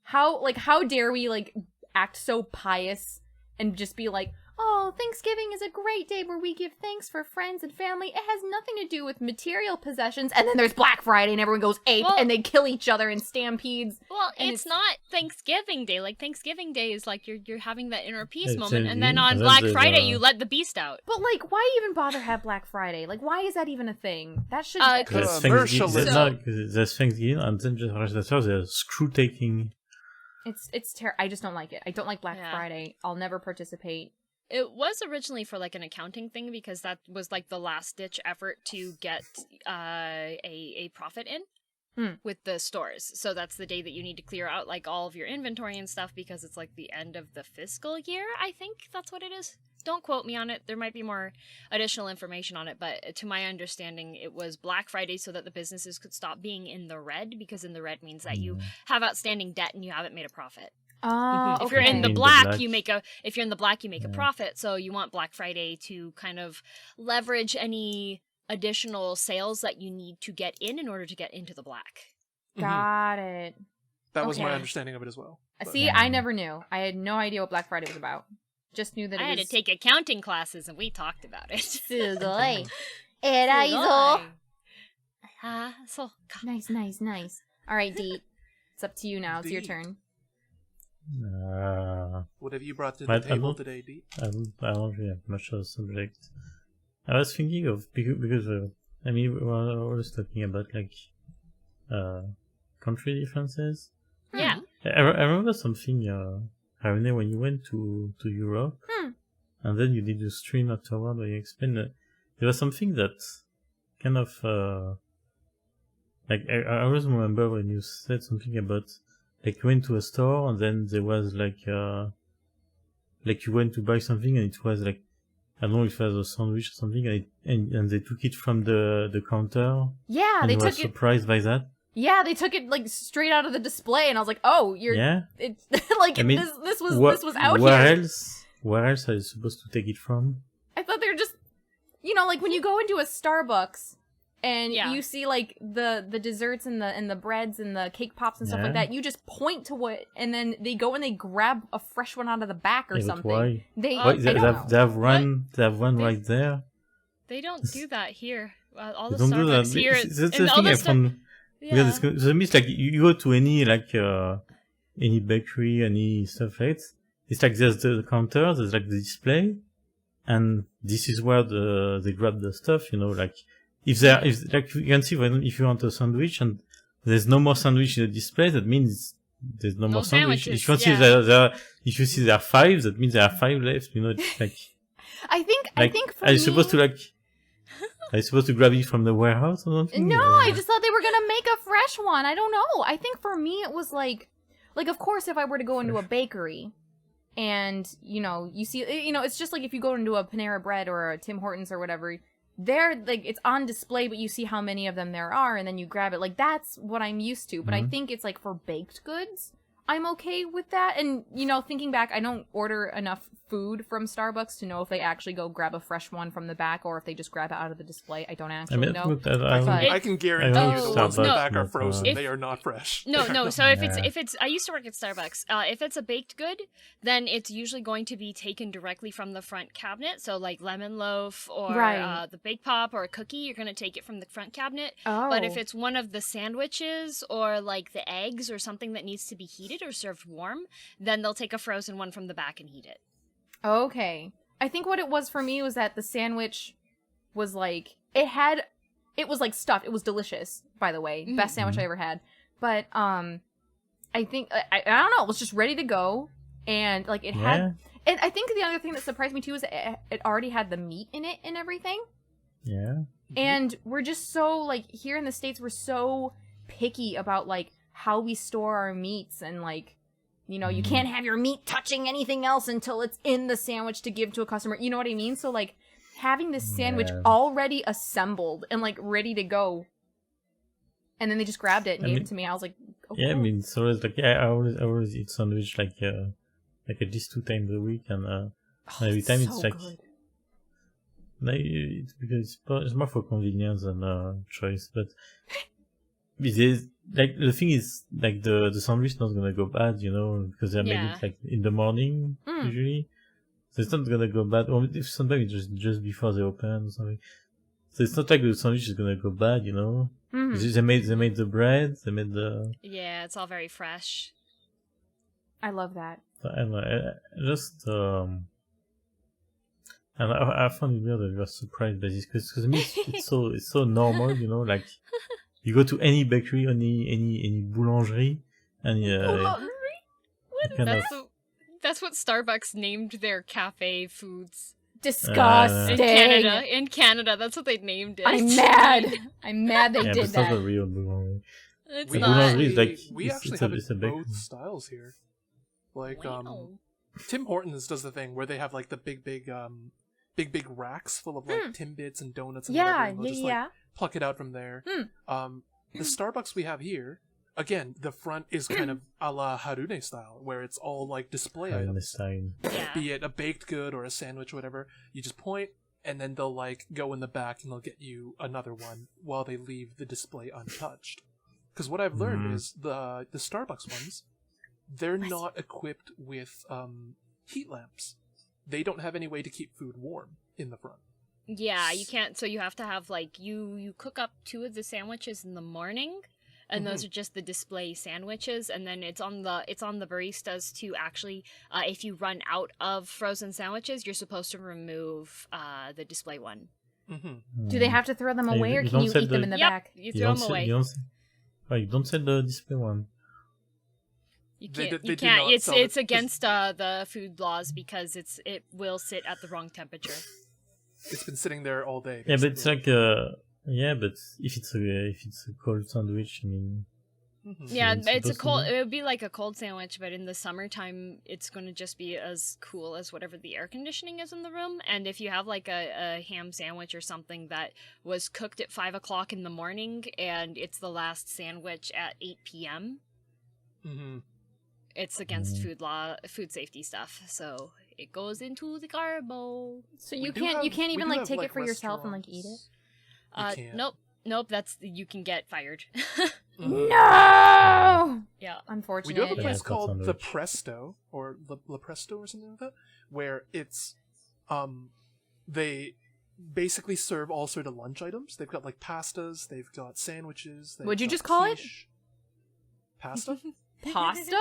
how dare we like act so pious and just be like, oh, Thanksgiving is a great day where we give thanks for friends and family. It has nothing to do with material possessions. And then there's Black Friday and everyone goes ape and they kill each other in stampedes. Well, it's not Thanksgiving Day. Like, Thanksgiving Day is like you're having that inner peace moment. And then on Black Friday, you let the beast out. But, like, why even bother have Black Friday? Like, why is that even a thing? That should commercialism. There's Thanksgiving and then there's screw taking. It's terrible. I just don't like it. I don't like Black Friday. I'll never participate. It was originally for like an accounting thing because that was like the last ditch effort to get a profit in with the stores. So that's the day that you need to clear out like all of your inventory and stuff because it's like the end of the fiscal year. I think that's what it is. Don't quote me on it. There might be more additional information on it, but to my understanding, it was Black Friday so that the businesses could stop being in the red because in the red means that you have outstanding debt and you haven't made a profit. If you're in the black, you make a profit. So you want Black Friday to kind of leverage any additional sales that you need to get in order to get into the black. Got it. That was my understanding of it as well. See, I never knew. I had no idea what Black Friday was about. Just knew that I had to take accounting classes and we talked about it. Nice. All right, Deat. It's up to you now. It's your turn. What have you brought to the table today, Deat? I don't really have much of a subject. I was thinking of because we were always talking about like country differences. Yeah. I remember something. Harune, when you went to Europe, and then you did a stream afterward where you explained that there was something that kind of like I always remember when you said something about. Like you went to a store and then there was like you went to buy something and it was like I don't know if it was a sandwich or something, and they took it from the counter. Yeah, and they you took were surprised by that. Yeah, they took it like straight out of the display, and I was like, "Oh, you're." Yeah. It's like I mean, this was out where here. Where else are you supposed to take it from? I thought they were just, like when you go into a Starbucks and you see like the desserts and the breads and the cake pops and stuff like that. You just point to what, and then they go and they grab a fresh one out of the back or something. Why? They have one right there. They don't do that here. All They the don't do that. Starbucks here. That's the and all thing the I stuff. found. Yeah. Yeah, so it means like you go to any bakery, any stuff like that. It's like there's the counter, there's like the display, and this is where they grab the stuff. Like if like you can see if you want a sandwich and there's no more sandwich in the display, that means there's no more sandwich. If you see if you see there are 5, that means there are 5 left. It's like I think for are you me, supposed to Are you supposed to grab it from the warehouse or something? No, I just thought they were gonna make a fresh one. I don't know. I think for me it was like of course if I were to go into a bakery and, you see, it's just like if you go into a Panera Bread or a Tim Hortons or whatever, they're like, it's on display, but you see how many of them there are and then you grab it. Like that's what I'm used to. But I think it's like for baked goods, I'm okay with that. And, thinking back, I don't order enough food from Starbucks to know if they actually go grab a fresh one from the back or if they just grab it out of the display. I don't actually know. I can guarantee you the ones in the back are frozen. They are not fresh. No. So if it's, I used to work at Starbucks. If it's a baked good, then it's usually going to be taken directly from the front cabinet. So like lemon loaf or the bake pop or a cookie, you're going to take it from the front cabinet. Oh. But if it's one of the sandwiches or like the eggs or something that needs to be heated or served warm, then they'll take a frozen one from the back and heat it. Okay. I think what it was for me was that the sandwich was like, it was like stuffed. It was delicious, by the way. Mm-hmm. Best sandwich I ever had. But, I think, I don't know, it was just ready to go. And, like, it had, and I think the other thing that surprised me too is that it already had the meat in it and everything. Yeah. And we're just so, like, here in the States, we're so picky about, like, how we store our meats and, like, you can't have your meat touching anything else until it's in the sandwich to give to a customer. You know what I mean? So, like, having this sandwich already assembled and, like, ready to go. And then they just grabbed it and gave it to me. I was like, oh, yeah, cool. I mean, it's always like, I always eat sandwich, like at least 2 times a week. And every time it's like, good. It's because it's more for convenience than choice. But it is, like, the thing is, like, the sandwich is not gonna go bad, because they make it, like, in the morning, usually. So it's not gonna go bad. Or if sometimes it's just before they open or something. So it's not like the sandwich is gonna go bad, Mm-hmm. They made the bread, they made the... Yeah, it's all very fresh. I love that. And I found it weird that you were surprised by this, because to me it's so normal, like... You go to any bakery, any boulangerie, and That's what Starbucks named their cafe foods. Disgusting. In Canada, that's what they named it. I'm mad they did it's that. not a real boulangerie. It's not. boulangerie is like we actually have it both styles here. Like Tim Hortons does the thing where they have like the big racks full of like Timbits and donuts and whatever. And they'll just like pluck it out from there. The Starbucks we have here, again, the front is kind of a la Harune style, where it's all like display items. Be it a baked good or a sandwich or whatever. You just point, and then they'll like go in the back and they'll get you another one while they leave the display untouched. Because what I've learned is the Starbucks ones, they're not equipped with heat lamps. They don't have any way to keep food warm in the front. Yeah, you can't. So you have to have like you cook up 2 of the sandwiches in the morning, and those are just the display sandwiches. And then it's on the baristas to actually, if you run out of frozen sandwiches, you're supposed to remove the display one. Mm-hmm. Do they have to throw them away, or can you eat them in the back? You throw them away. You don't sell the display one. You can't. You can't. It's against the food laws because it will sit at the wrong temperature. It's been sitting there all day. Yeah, but it's like but if it's a cold sandwich, I mean, Yeah, It's it's a supposed to cold. be? It would be like a cold sandwich, but in the summertime, it's going to just be as cool as whatever the air conditioning is in the room. And if you have like a ham sandwich or something that was cooked at 5 o'clock in the morning, and it's the last sandwich at 8 p.m., it's against food safety stuff. So it goes into the garbo. So you can't even like take it for yourself and like eat it. Nope. That's you can get fired. No. Yeah. Unfortunate. We do have a place that's called on the Rich. Presto or La Presto or something like that, where it's they basically serve all sort of lunch items. They've got like pastas, they've got sandwiches. What'd you just call it? Pasta? Pasta?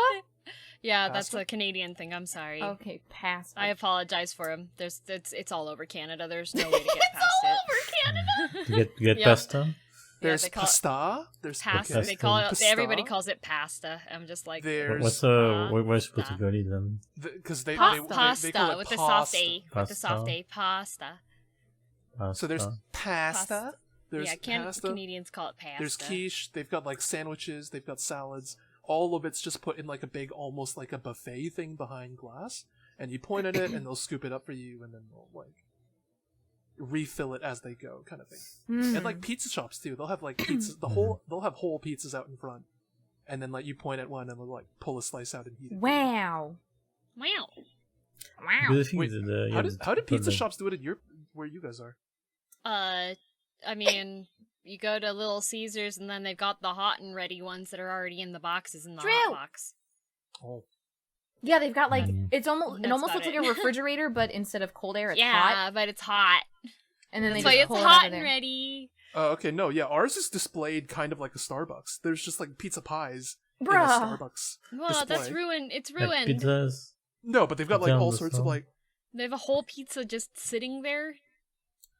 Yeah, that's Pasta? a Canadian thing. I'm sorry. Okay, pasta. I apologize for him. It's all over Canada. There's no way to get past all it. over Canada. To get Yeah. pasta? There's they call it pasta. There's Pasta. Okay. They call it. Pasta. Everybody calls it pasta. I'm just like There's What's what are you supposed to call it then? because they pasta call it with the soft pasta. A. With the soft A. Pasta. So there's pasta. There's Yeah, pasta. Canadians call it pasta. There's quiche. They've got like sandwiches. They've got salads. All of it's just put in like a big, almost like a buffet thing behind glass, and you point at it, and they'll scoop it up for you, and then they'll like refill it as they go, kind of thing. And like pizza shops too, they'll have like pizzas. They'll have whole pizzas out in front, and then like you point at one, and they'll like pull a slice out and eat it. Wow. Wow. Wow. The thing Wait, is that, how do pizza the- shops do it at where you guys are? I mean, you go to Little Caesars, and then they've got the hot and ready ones that are already in the boxes in the True. hot box. Oh, Yeah, they've got like Mm. it almost That's looks about like it. a refrigerator, but instead of cold air, it's Yeah, hot. but it's hot. And then they So just it's pull it hot out of and there. ready. okay, no, yeah, ours is displayed kind of like a Starbucks. There's just like pizza pies in a Bruh. Starbucks Well, display. that's ruined. It's like ruined. pizzas. No, but they've got like Pizza on all the sorts of side. like. They have a whole pizza just sitting there.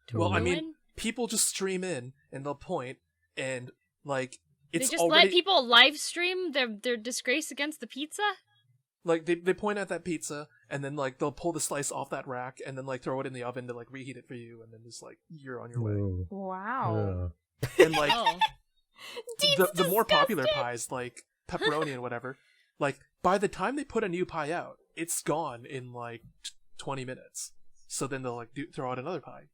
To Well, I ruin. mean, people just stream in and they'll point and like it's they just already let people live stream their disgrace against the pizza. like they point at that pizza and then like they'll pull the slice off that rack and then like throw it in the oven to like reheat it for you and then just like you're on your way. Whoa. Wow. And like Oh, the more popular pies like pepperoni and whatever, like by the time they put a new pie out, it's gone in like 20 minutes. So then they'll like throw out another pie.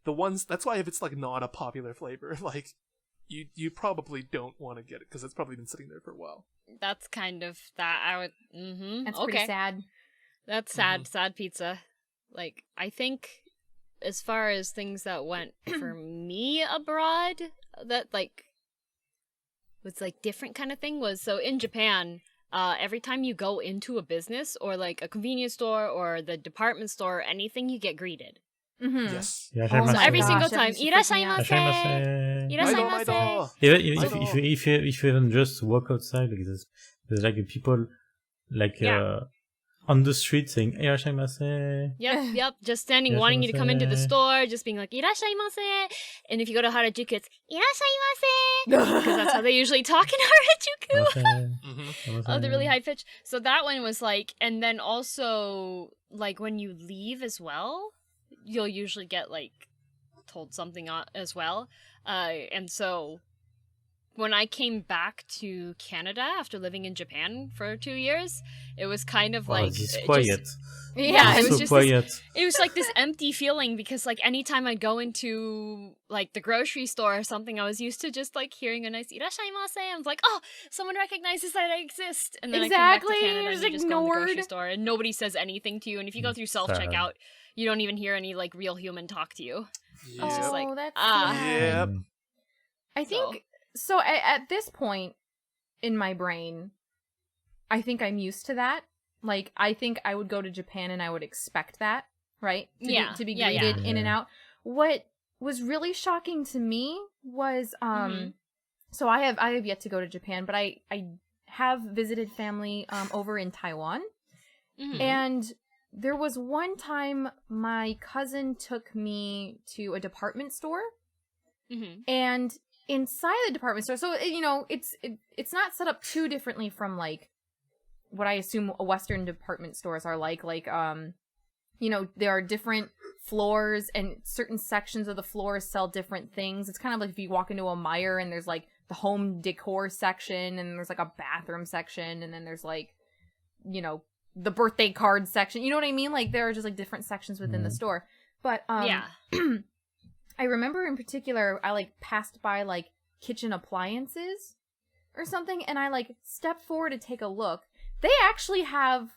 The ones that's why if it's like not a popular flavor, like you probably don't want to get it because it's probably been sitting there for a while. that's kind of that. I would. That's Okay, pretty sad. that's sad. Sad pizza. Like I think, as far as things that went for me abroad, that like was like different kind of thing was so in Japan. Every time you go into a business or like a convenience store or the department store or anything, you get greeted. Mm-hmm. Yes. Oh So my every gosh, single that time, used to freak me out. "Irashaimase." Irashaimase. Even Idol. if you even just walk outside, like there's like people like Yeah. on the street saying "Irashaimase." Yep. Just standing, wanting you to come into the store, just being like "Irashaimase." And if you go to Harajuku, it's "Irashaimase," because that's how they usually talk in Harajuku. Oh, the really high pitch. So that one was like, and then also like when you leave as well, you'll usually get like told something as well. And so when I came back to Canada after living in Japan for 2 years, it was kind of like it's it quiet. just- yeah, it so was just quiet. it was like this empty feeling because like anytime I'd go into like the grocery store or something, I was used to just like hearing a nice "Irashaimase." I was like, oh, someone recognizes that I exist. And then I Exactly, came back to Canada you're and just you just go in the grocery ignored. store and nobody says anything to you. And if you go through self-checkout, you don't even hear any like real human talk to you. Yep. It's just like, Oh, that's ah. sad. Yep. I think so. At this point in my brain, I think I'm used to that. Like, I think I would go to Japan and I would expect that, right? To be greeted in and out. What was really shocking to me was, so I have yet to go to Japan, but I have visited family over in Taiwan, and there was one time my cousin took me to a department store. And inside the department store, so it's not set up too differently from like what I assume Western department stores are like. Like there are different floors and certain sections of the floors sell different things. It's kind of like if you walk into a Meijer and there's like the home decor section, and there's like a bathroom section, and then there's like, you know, the birthday card section. You know what I mean? Like there are just like different sections within the store. But I remember in particular, I like passed by like kitchen appliances or something, and I like stepped forward to take a look. They actually have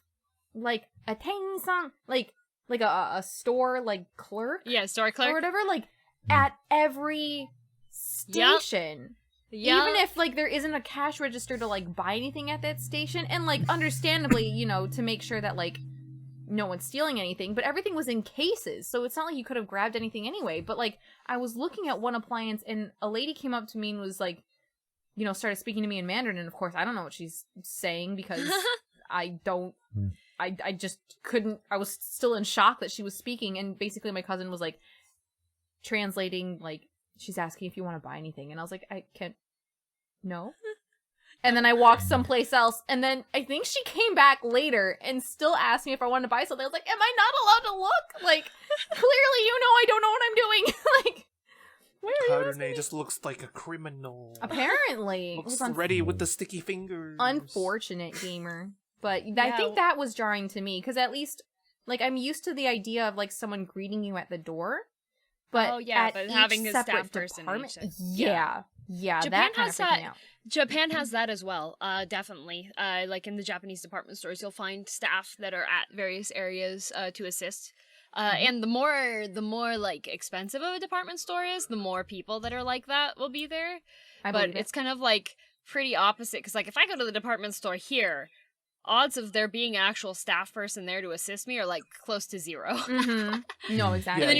like a tang-san, like a store like clerk, store clerk or whatever, like at every station. Even if like there isn't a cash register to like buy anything at that station, and like understandably, you know, to make sure that like no one's stealing anything, but everything was in cases, so it's not like you could have grabbed anything anyway. But like I was looking at one appliance, and a lady came up to me and was like, you know, started speaking to me in Mandarin, and of course I don't know what she's saying because I just couldn't. I was still in shock that she was speaking, and basically my cousin was like translating, like she's asking if you want to buy anything, and I was like, I can't. No. And then I walked someplace else, and then I think she came back later and still asked me if I wanted to buy something. I was like, am I not allowed to look? Like, clearly you know I don't know what I'm doing. Like, where are you? Just looks like a criminal. Apparently. Looks ready with the sticky fingers. Unfortunate gamer. But I think that was jarring to me, because at least, like, I'm used to the idea of, like, someone greeting you at the door. But but having a staff person. Yeah, Japan that kind of freaked me out. Japan has that as well, definitely. Like in the Japanese department stores, you'll find staff that are at various areas to assist. And the more like expensive of a department store is, the more people that are like that will be there. But it's kind of like pretty opposite, because like if I go to the department store here, odds of there being an actual staff person there to assist me are like close to zero. No, exactly. And then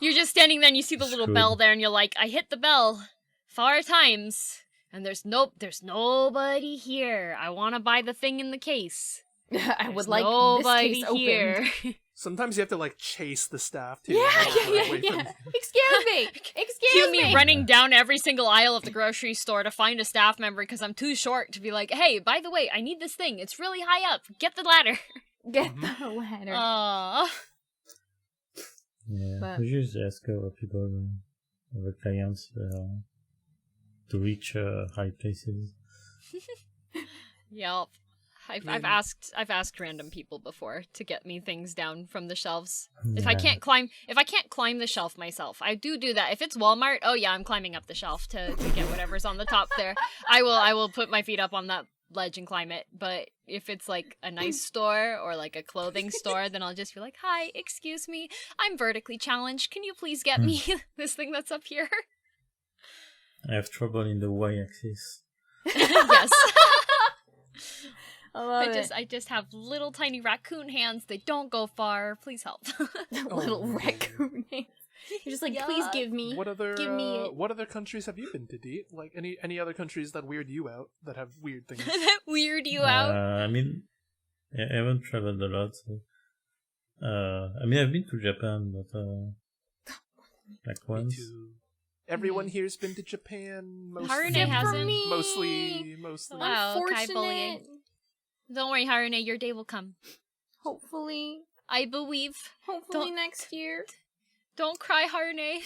you're just standing there and you see the little bell there, and you're like, I hit the bell 4 times and there's nobody here. I want to buy the thing in the case. I would like nobody this case here. Sometimes you have to like chase the staff too. Yeah. Excuse me. Excuse me running down every single aisle of the grocery store to find a staff member because I'm too short to be like, hey, by the way, I need this thing. It's really high up. Get the ladder. Get the ladder. Yeah, but we just ask people, our clients, to reach high places. Yep. I've asked random people before to get me things down from the shelves. Yeah. If I can't climb the shelf myself, I do that. If it's Walmart, oh yeah, I'm climbing up the shelf to get whatever's on the top there. I will put my feet up on that ledge and climb it. But if it's like a nice store or like a clothing store, then I'll just be like, hi, excuse me, I'm vertically challenged. Can you please get me this thing that's up here? I have trouble in the Y-axis. Yes. I just have little tiny raccoon hands. They don't go far. Please help. Little raccoon hands. You're just like, please give me. What other countries have you been to, Deat? Like any other countries that weird you out, that have weird things? That weird you out? I mean, I haven't traveled a lot. So, I mean, I've been to Japan, but like once. Me too. Everyone here's been to Japan. Harune hasn't. Mostly. Wow, Unfortunate. Don't worry, Harune, your day will come. Hopefully. I believe. Hopefully next year. Don't cry, Harune.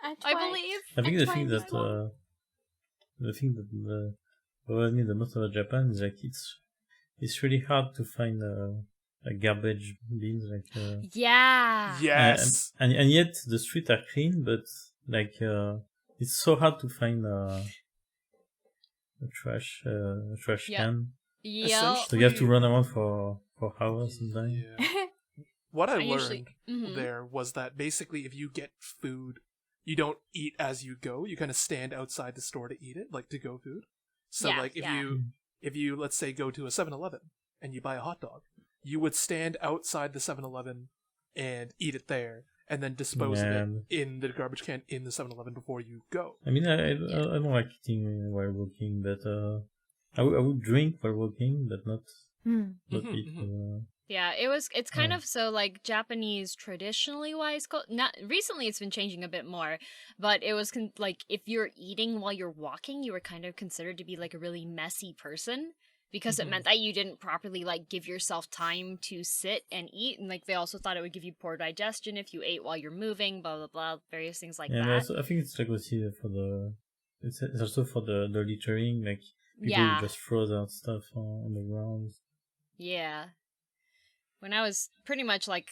I believe. I think the thing that bothers me the most about Japan is like it's really hard to find a garbage bins like. Yeah. Yes. And yet the streets are clean, but like it's so hard to find a trash can. Yeah. So you have to run around for hours sometimes. Yeah. What I learned there was that basically if you get food, you don't eat as you go. You kind of stand outside the store to eat it, like to-go food. So if you let's say go to a 7-Eleven and you buy a hot dog, you would stand outside the 7-Eleven and eat it there, and then dispose of it in the garbage can in the 7-Eleven before you go. I mean, I don't like eating while walking, but I would drink while walking, but not eat. Yeah, it's kind of so like Japanese traditionally wise. Not recently, it's been changing a bit more, but it was like if you're eating while you're walking, you were kind of considered to be like a really messy person. Because it meant that you didn't properly, like, give yourself time to sit and eat. And, like, they also thought it would give you poor digestion if you ate while you're moving, blah, blah, blah, various things like that. Yeah, I think it's like also for it's also for the littering, like people just throw their stuff on the ground. Yeah. When I was pretty much like,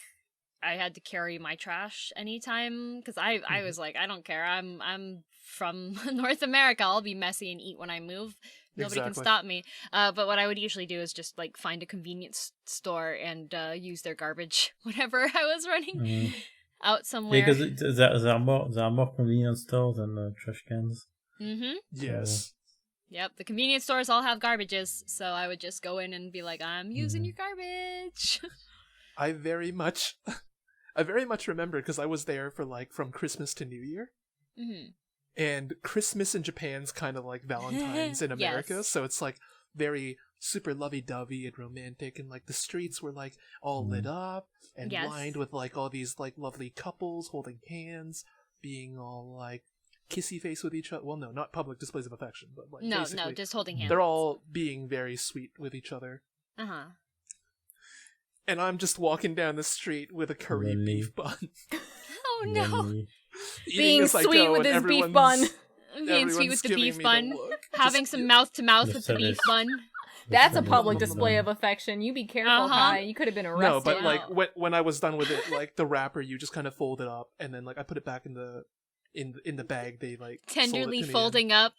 I had to carry my trash anytime, because I was like, I don't care, I'm from North America, I'll be messy and eat when I move. Nobody can stop me. But what I would usually do is just like find a convenience store and use their garbage whenever I was running out somewhere. Yeah, because there are more convenience stores than trash cans. Mm-hmm. Yes. Yep, the convenience stores all have garbages, so I would just go in and be like, I'm using your garbage. I very much remember, because I was there for like from Christmas to New Year. Mm-hmm. And Christmas in Japan's kind of like Valentine's in America, Yes. so it's like very super lovey-dovey and romantic, and like the streets were like all lit up and lined with like all these like lovely couples holding hands, being all like kissy face with each other. Well, no, not public displays of affection, but like No, just holding hands. They're all being very sweet with each other. Uh-huh. And I'm just walking down the street with a curry beef bun. Oh no. Being sweet with his beef bun. Being sweet with the beef bun. Having some mouth-to-mouth with the beef bun. That's a public display of affection. You be careful, Kai. You could have been arrested. No, but like when I was done with it, like the wrapper, you just kind of fold it up, and then like I put it back in the bag. They like tenderly folding up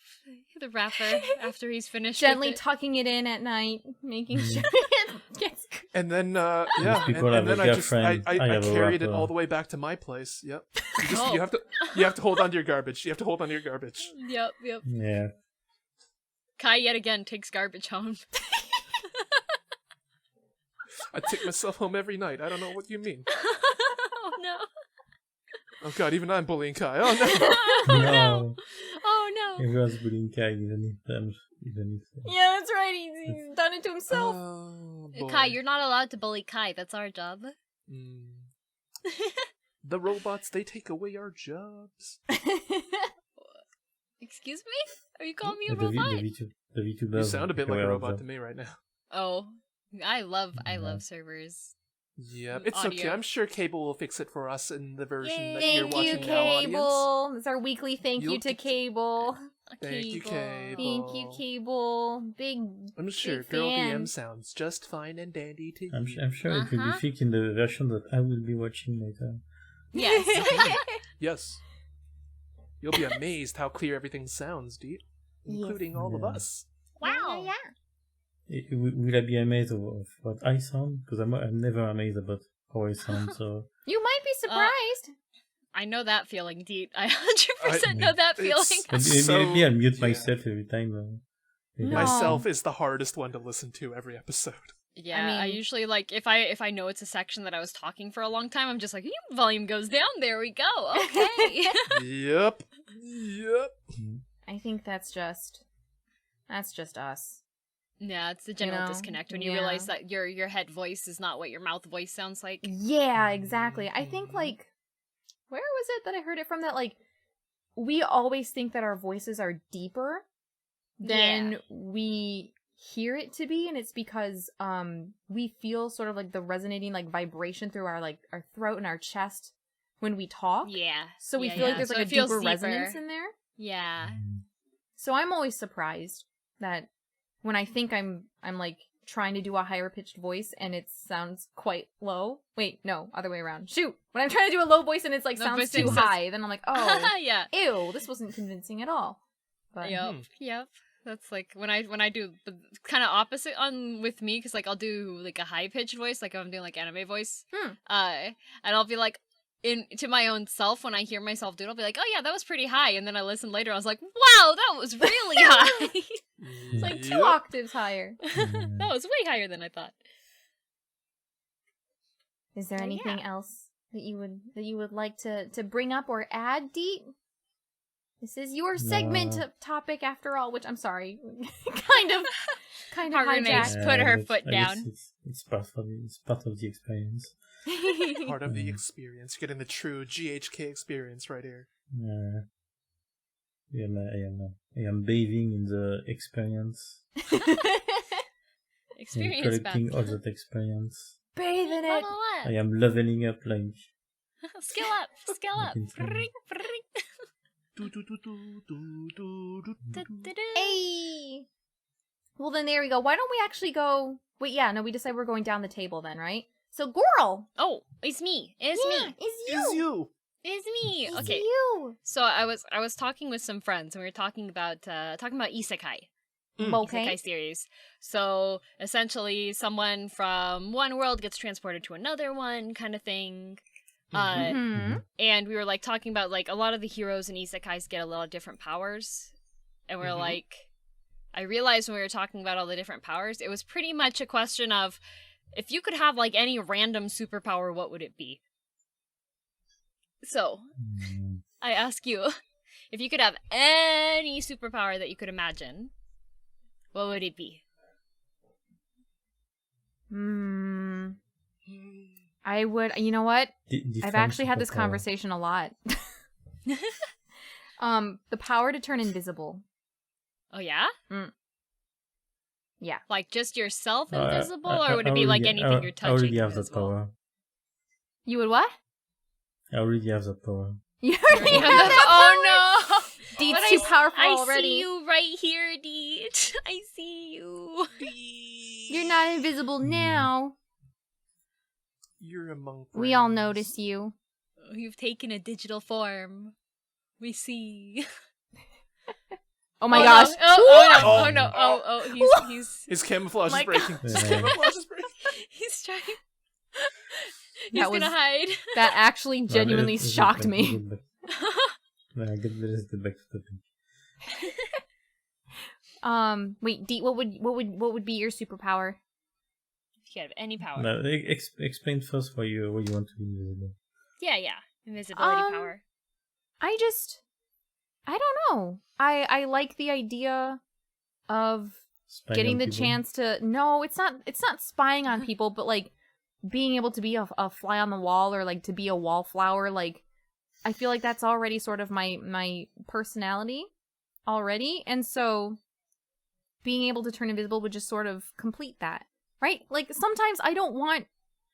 the wrapper after he's finished. Gently tucking it in at night, making sure it gets. And then and then I carried it all the way back to my place. Yep. You have to hold on to your garbage. You have to hold on to your garbage. Yep. Yeah. Kai yet again takes garbage home. I take myself home every night. I don't know what you mean. Oh no. Oh god, even I'm bullying Kai. Oh no. No. Oh no. Everyone's bullying Kai, even if Yeah, that's right. He's done it to himself. Oh, Kai, you're not allowed to bully Kai. That's our job. The robots, they take away our jobs. Excuse me? Are you calling me a robot? The VTuber. You sound a bit like a robot to me right now. Oh, I love servers. Yeah, it's audio. okay. I'm sure Cable will fix it for us in the version that Thank you're watching you, now, Cable. audience. It's our weekly thank you to Cable. Thank you, Cable. Thank you, Cable. I'm sure big Girl fan. VM sounds just fine and dandy to you. I'm sure it will be fixed in the version that I will be watching later. Yes. Yes. You'll be amazed how clear everything sounds, Deat. Including all of us. Wow. Will I be amazed of what I sound? Because I'm never amazed about how I sound, so... You might be surprised. I know that feeling, Deat. I 100% know that feeling. Maybe I'll mute myself every time. No. Myself is the hardest one to listen to every episode. Yeah, I usually, like, if I know it's a section that I was talking for a long time, I'm just like, volume goes down, there we go, okay. Yep. I think that's just us. Yeah, it's the general disconnect when you realize that your head voice is not what your mouth voice sounds like. Yeah, exactly. I think, like, where was it that I heard it from? That, like, we always think that our voices are deeper than we hear it to be, and it's because we feel sort of like the resonating like vibration through our throat and our chest when we talk. Yeah. So we feel like there's like a deeper resonance in there. Yeah. So I'm always surprised that when I think I'm like trying to do a higher pitched voice and it sounds quite low. Wait, no, other way around. Shoot! When I'm trying to do a low voice and it's like sounds too high, then I'm like, oh, yeah. Ew, this wasn't convincing at all. But Yep. That's like when I do kind of opposite with me, because like I'll do like a high pitched voice, like if I'm doing like anime voice, and I'll be like to my own self when I hear myself do it, I'll be like, oh yeah, that was pretty high, and then I listen later, I was like, wow, that was really high. It's like 2 octaves higher. That was way higher than I thought. Is there anything else that you would like to bring up or add, Deat? This is your segment topic after all, which I'm sorry, kind of hijacked. Put her foot down. It's part of the experience. Part of the experience. You're getting the true GHK experience right here. I am bathing in the experience. Experience collecting all that experience. Bathe in it. I am leveling up like. Skill up. Hey! Well, then there we go. Why don't we actually go... Wait, yeah, no, we decided we're going down the table then, right? So, girl! Oh, it's me. It's me. It's you! It's me. It's Okay. you! So I was talking with some friends and we were talking about isekai. Okay. Isekai series. So essentially someone from one world gets transported to another one kind of thing. And we were like talking about like a lot of the heroes in isekais get a lot of different powers. And we're like, I realized when we were talking about all the different powers, it was pretty much a question of if you could have like any random superpower, what would it be? So, I ask you, if you could have any superpower that you could imagine, what would it be? I would, you know what? I've actually had this superpower. conversation a lot. The power to turn invisible. Oh yeah? Yeah. Like just yourself invisible, or would it be like anything you're touching? I already have that invisible? power. You would what? I already have that power. You already have that Oh no! Deat's But too powerful I already. see you right here, Deat. I see you. You're not invisible now. You're among friends. We all notice you. You've taken a digital form. We see. Oh my gosh. No. Oh no. Oh, he's His camouflage My is breaking. God. His camouflage is breaking. he's trying. That He's gonna hide. That actually genuinely shocked me. Get back to the thing. Wait, Deat, what would be your superpower? If you have any power. No, explain first why you want to be invisible. Yeah. Invisibility power. I don't know. I like the idea of Spying getting on the people? chance to. No, it's not spying on people, but like being able to be a fly on the wall or like to be a wallflower. Like I feel like that's already sort of my personality already, and so being able to turn invisible would just sort of complete that, right? Like sometimes I don't want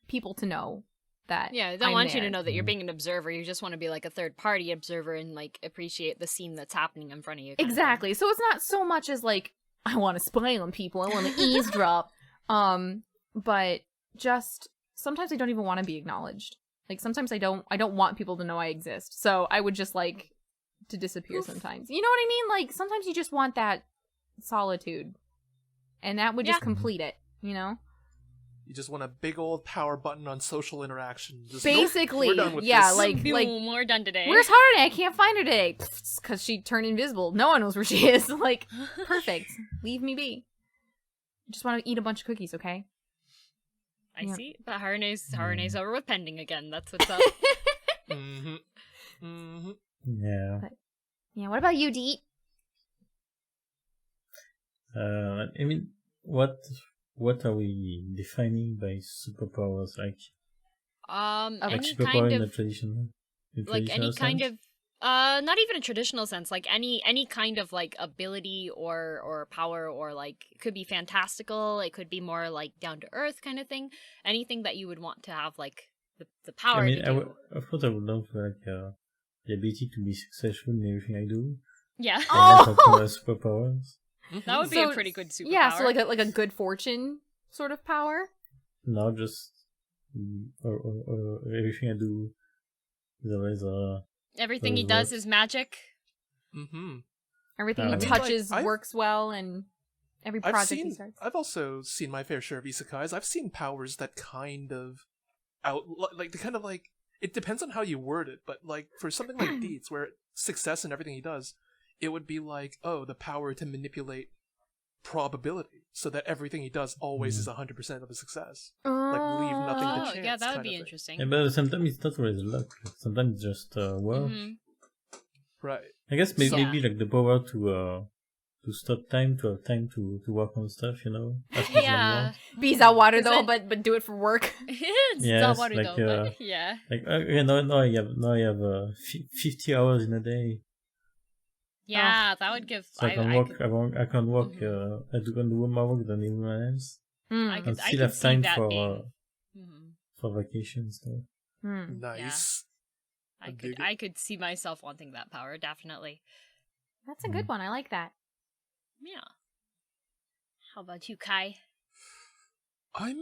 people to know that. Yeah, I don't I'm want you there. to know that you're being an observer. You just want to be like a third party observer and like appreciate the scene that's happening in front of you. kind of thing. Exactly. So it's not so much as like I want to spy on people, I want to eavesdrop. But just sometimes I don't even want to be acknowledged. Like sometimes I don't want people to know I exist. So I would just like to disappear sometimes. You know what I mean? Like sometimes you just want that solitude. And that would just complete it, you know? You just want a big old power button on social interaction. Just, Basically, nope, we're done with yeah, this. Boom, we're done today. Where's Harune? I can't find her today. Because she turned invisible. No one knows where she is. Like, perfect. Leave me be. I just want to eat a bunch of cookies, okay? I see, but Harune's over with pending again. That's what's up. Yeah. Yeah, what about you, Deat? I mean, what are we defining by superpowers? Like Any superpower kind in the of traditional, like any kind sense? of not even a traditional sense, like any kind of like ability or power, or like it could be fantastical, it could be more like down to earth kind of thing. Anything that you would want to have like the power I mean, to do. of course, I would love like the ability to be successful in everything I do. Yeah. And not have superpowers. That would be a pretty good superpower. Yeah, so like a good fortune sort of power? Not just or everything I do is always everything he does is magic. Everything he I mean, touches like, works well, and every project he starts. I've also seen my fair share of isekais. I've seen powers that kind of it depends on how you word it, but like for something like Deat's, where success in everything he does, it would be like, the power to manipulate probability so that everything he does always is 100% of a success. Like leave nothing to chance. Yeah, that would kind be of thing. interesting. Yeah, but sometimes it's not always luck. Sometimes it's just work. Right. I guess maybe like the power to stop time, to have time to work on stuff, you know. As much as I want. Bees out water Is though, it- but do it for work. It's Yes, not water like, though, but yeah. Like now I have 50 hours in a day. Yeah, that would give. So I can work. I can do my work than anyone else. I And could still have see time that for being. for vacation stuff. Nice. I could see myself wanting that power, definitely. That's a good one. I like that. Yeah. How about you, Kai? I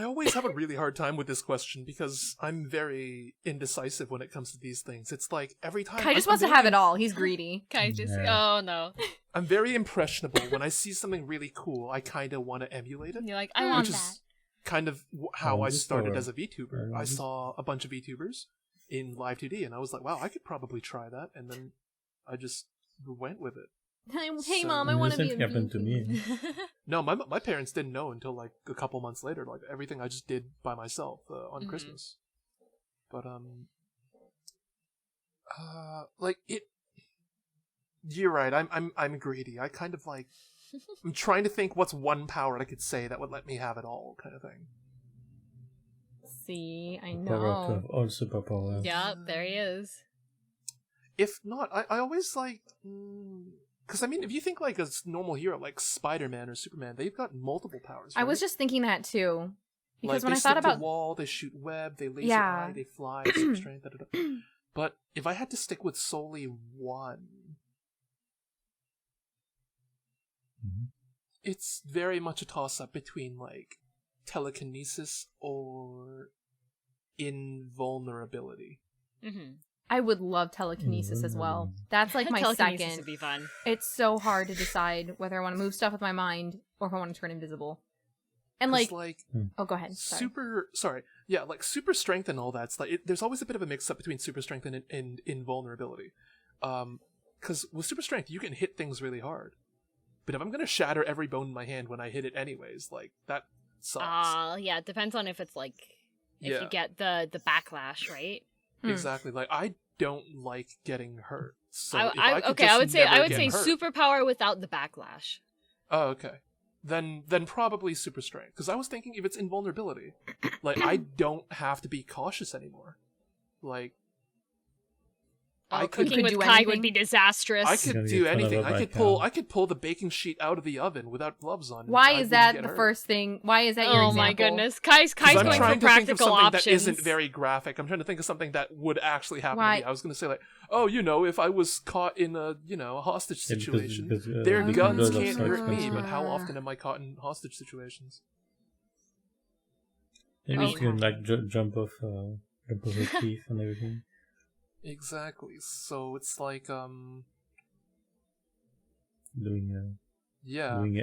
always have a really hard time with this question because I'm very indecisive when it comes to these things. It's like every time Kai just wants to have it all. He's greedy. Kai just oh no. I'm very impressionable. When I see something really cool, I kind of want to emulate it. You're like, I want which that. Is kind of how I started as a VTuber. I saw a bunch of VTubers in Live 2D, and I was like, wow, I could probably try that. And then I just went with it. Hey, Mom, I want to be a happened to me. No, my parents didn't know until like a couple months later. Like everything I just did by myself on Christmas. But like it. You're right. I'm greedy. I kind of like. I'm trying to think what's one power I could say that would let me have it all, kind of thing. See, I Power know. of all superpowers. Yeah, there he is. If not, I always like. Because, I mean, if you think like a normal hero like Spider-Man or Superman, they've got multiple powers, right? I was just thinking that too. Because like, when I thought about the wall, they shoot web, they laser eye, they fly, super strength, But if I had to stick with solely one, it's very much a toss-up between like telekinesis or invulnerability. I would love telekinesis as well. That's like my Telekinesis second. would be fun. It's so hard to decide whether I want to move stuff with my mind or if I want to turn invisible. And like oh, go ahead. Sorry. Like super strength and all that. It's like there's always a bit of a mix-up between super strength and invulnerability. Because with super strength, you can hit things really hard. But if I'm going to shatter every bone in my hand when I hit it anyways, like, that sucks. Yeah, it depends on if it's like, if you get the backlash, right? Exactly. Like, I don't like getting hurt. So I would say superpower without the backlash. Oh, okay. Then probably super strength. Because I was thinking if it's invulnerability, like, I don't have to be cautious anymore. Like, cooking with Kai would be disastrous. I could do anything. I could pull the baking sheet out of the oven without gloves on. Why is that the first thing? Why is that your example? Oh my goodness. Kai's going for practical options. I'm trying to think of something that isn't very graphic. I'm trying to think of something that would actually happen to me. I was going to say like, if I was caught in a hostage situation, their guns can't hurt me, but how often am I caught in hostage situations? Maybe you can like jump off a cliff and everything. Exactly. So it's like doing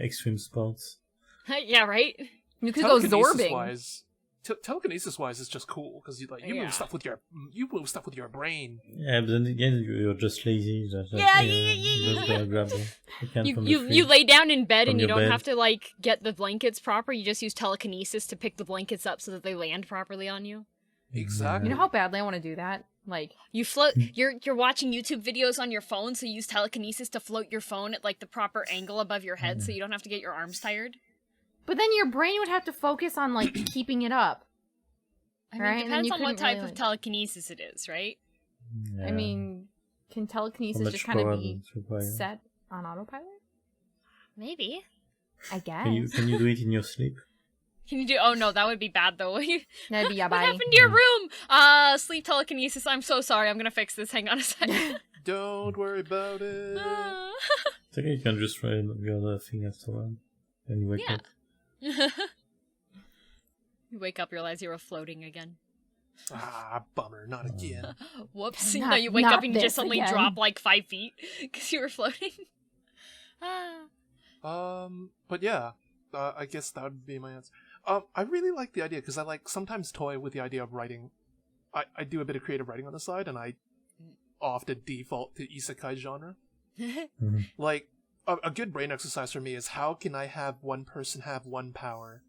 extreme sports. Yeah, right. You could go zorbing. Telekinesis wise, it's just cool because you move stuff with your brain. Yeah, but then again, you're just lazy. Just grab you lay down in bed and you don't have to like get the blankets proper. You just use telekinesis to pick the blankets up so that they land properly on you. Exactly. You know how badly I want to do that? Like you float, you're watching YouTube videos on your phone, so you use telekinesis to float your phone at like the proper angle above your head, so you don't have to get your arms tired. But then your brain would have to focus on like keeping it up. I mean, it depends on what type of telekinesis it is, right? Yeah. I mean, can telekinesis just kind of be set on autopilot? Maybe. I guess. Can you do it in your sleep? Can you do? Oh no, that would be bad though. That'd be what happened to your room? Sleep telekinesis. I'm so sorry. I'm gonna fix this. Hang on a second. Don't worry about it. It's okay. You can just try the other thing afterward. And you wake up. You wake up, realize you were floating again. Bummer. Not again. Whoops. No, you wake up and you just suddenly drop like 5 feet because you were floating. But yeah, I guess that would be my answer. I really like the idea because I like sometimes toy with the idea of writing. I do a bit of creative writing on the side, and I often default to isekai genre. Like, a good brain exercise for me is how can I have one person have one power,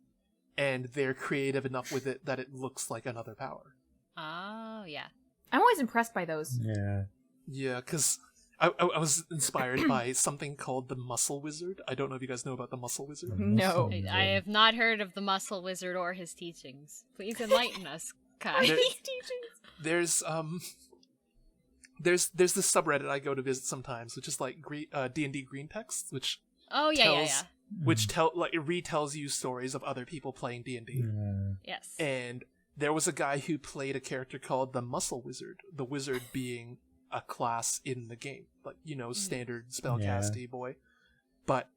and they're creative enough with it that it looks like another power. Oh, yeah. I'm always impressed by those. Yeah. Yeah, because I was inspired by something called the Muscle Wizard. I don't know if you guys know about the Muscle Wizard. No. I have not heard of the Muscle Wizard or his teachings. Please enlighten us, Kai. There's this subreddit I go to visit sometimes, which is like D&D green text, which which retells you stories of other people playing D&D. Yes. And there was a guy who played a character called the Muscle Wizard, the wizard being a class in the game, like, standard spellcasty boy. But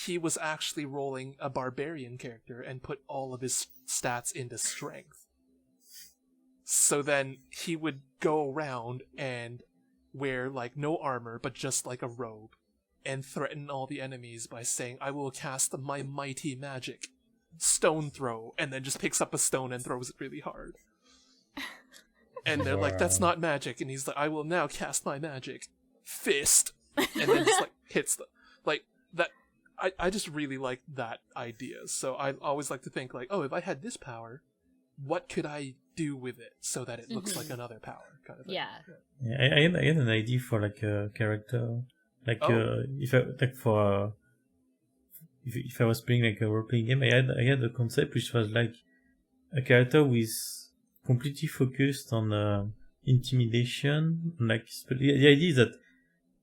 he was actually rolling a barbarian character and put all of his stats into strength. So then he would go around and wear, like, no armor, but just, like, a robe, and threaten all the enemies by saying, I will cast my mighty magic, stone throw, and then just picks up a stone and throws it really hard. And they're like, that's not magic, and he's like, I will now cast my magic, fist, and then just, like, hits the, like, that. I just really like that idea, so I always like to think, like, oh, if I had this power, what could I do with it so that it looks like another power, kind of thing. Yeah. I had an idea for like a character, like if I was playing like a role playing game, I had a concept which was like a character with completely focused on intimidation. Like the idea is that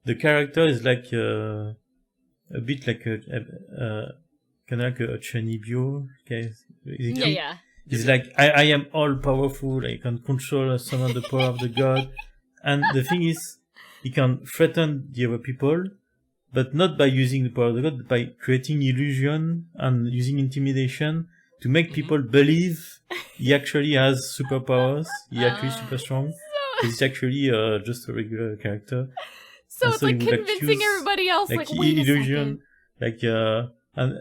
the character is like a bit like a kind of like a Chunibyo. Okay? Yeah. He's like, I am all powerful, I can control some of the power of the god. And the thing is, he can threaten the other people, but not by using the power of the god, but by creating illusion and using intimidation to make people believe he actually has superpowers, he actually super strong. He's actually just a regular character. So and it's like convincing everybody else, like, wait illusion, a second. like,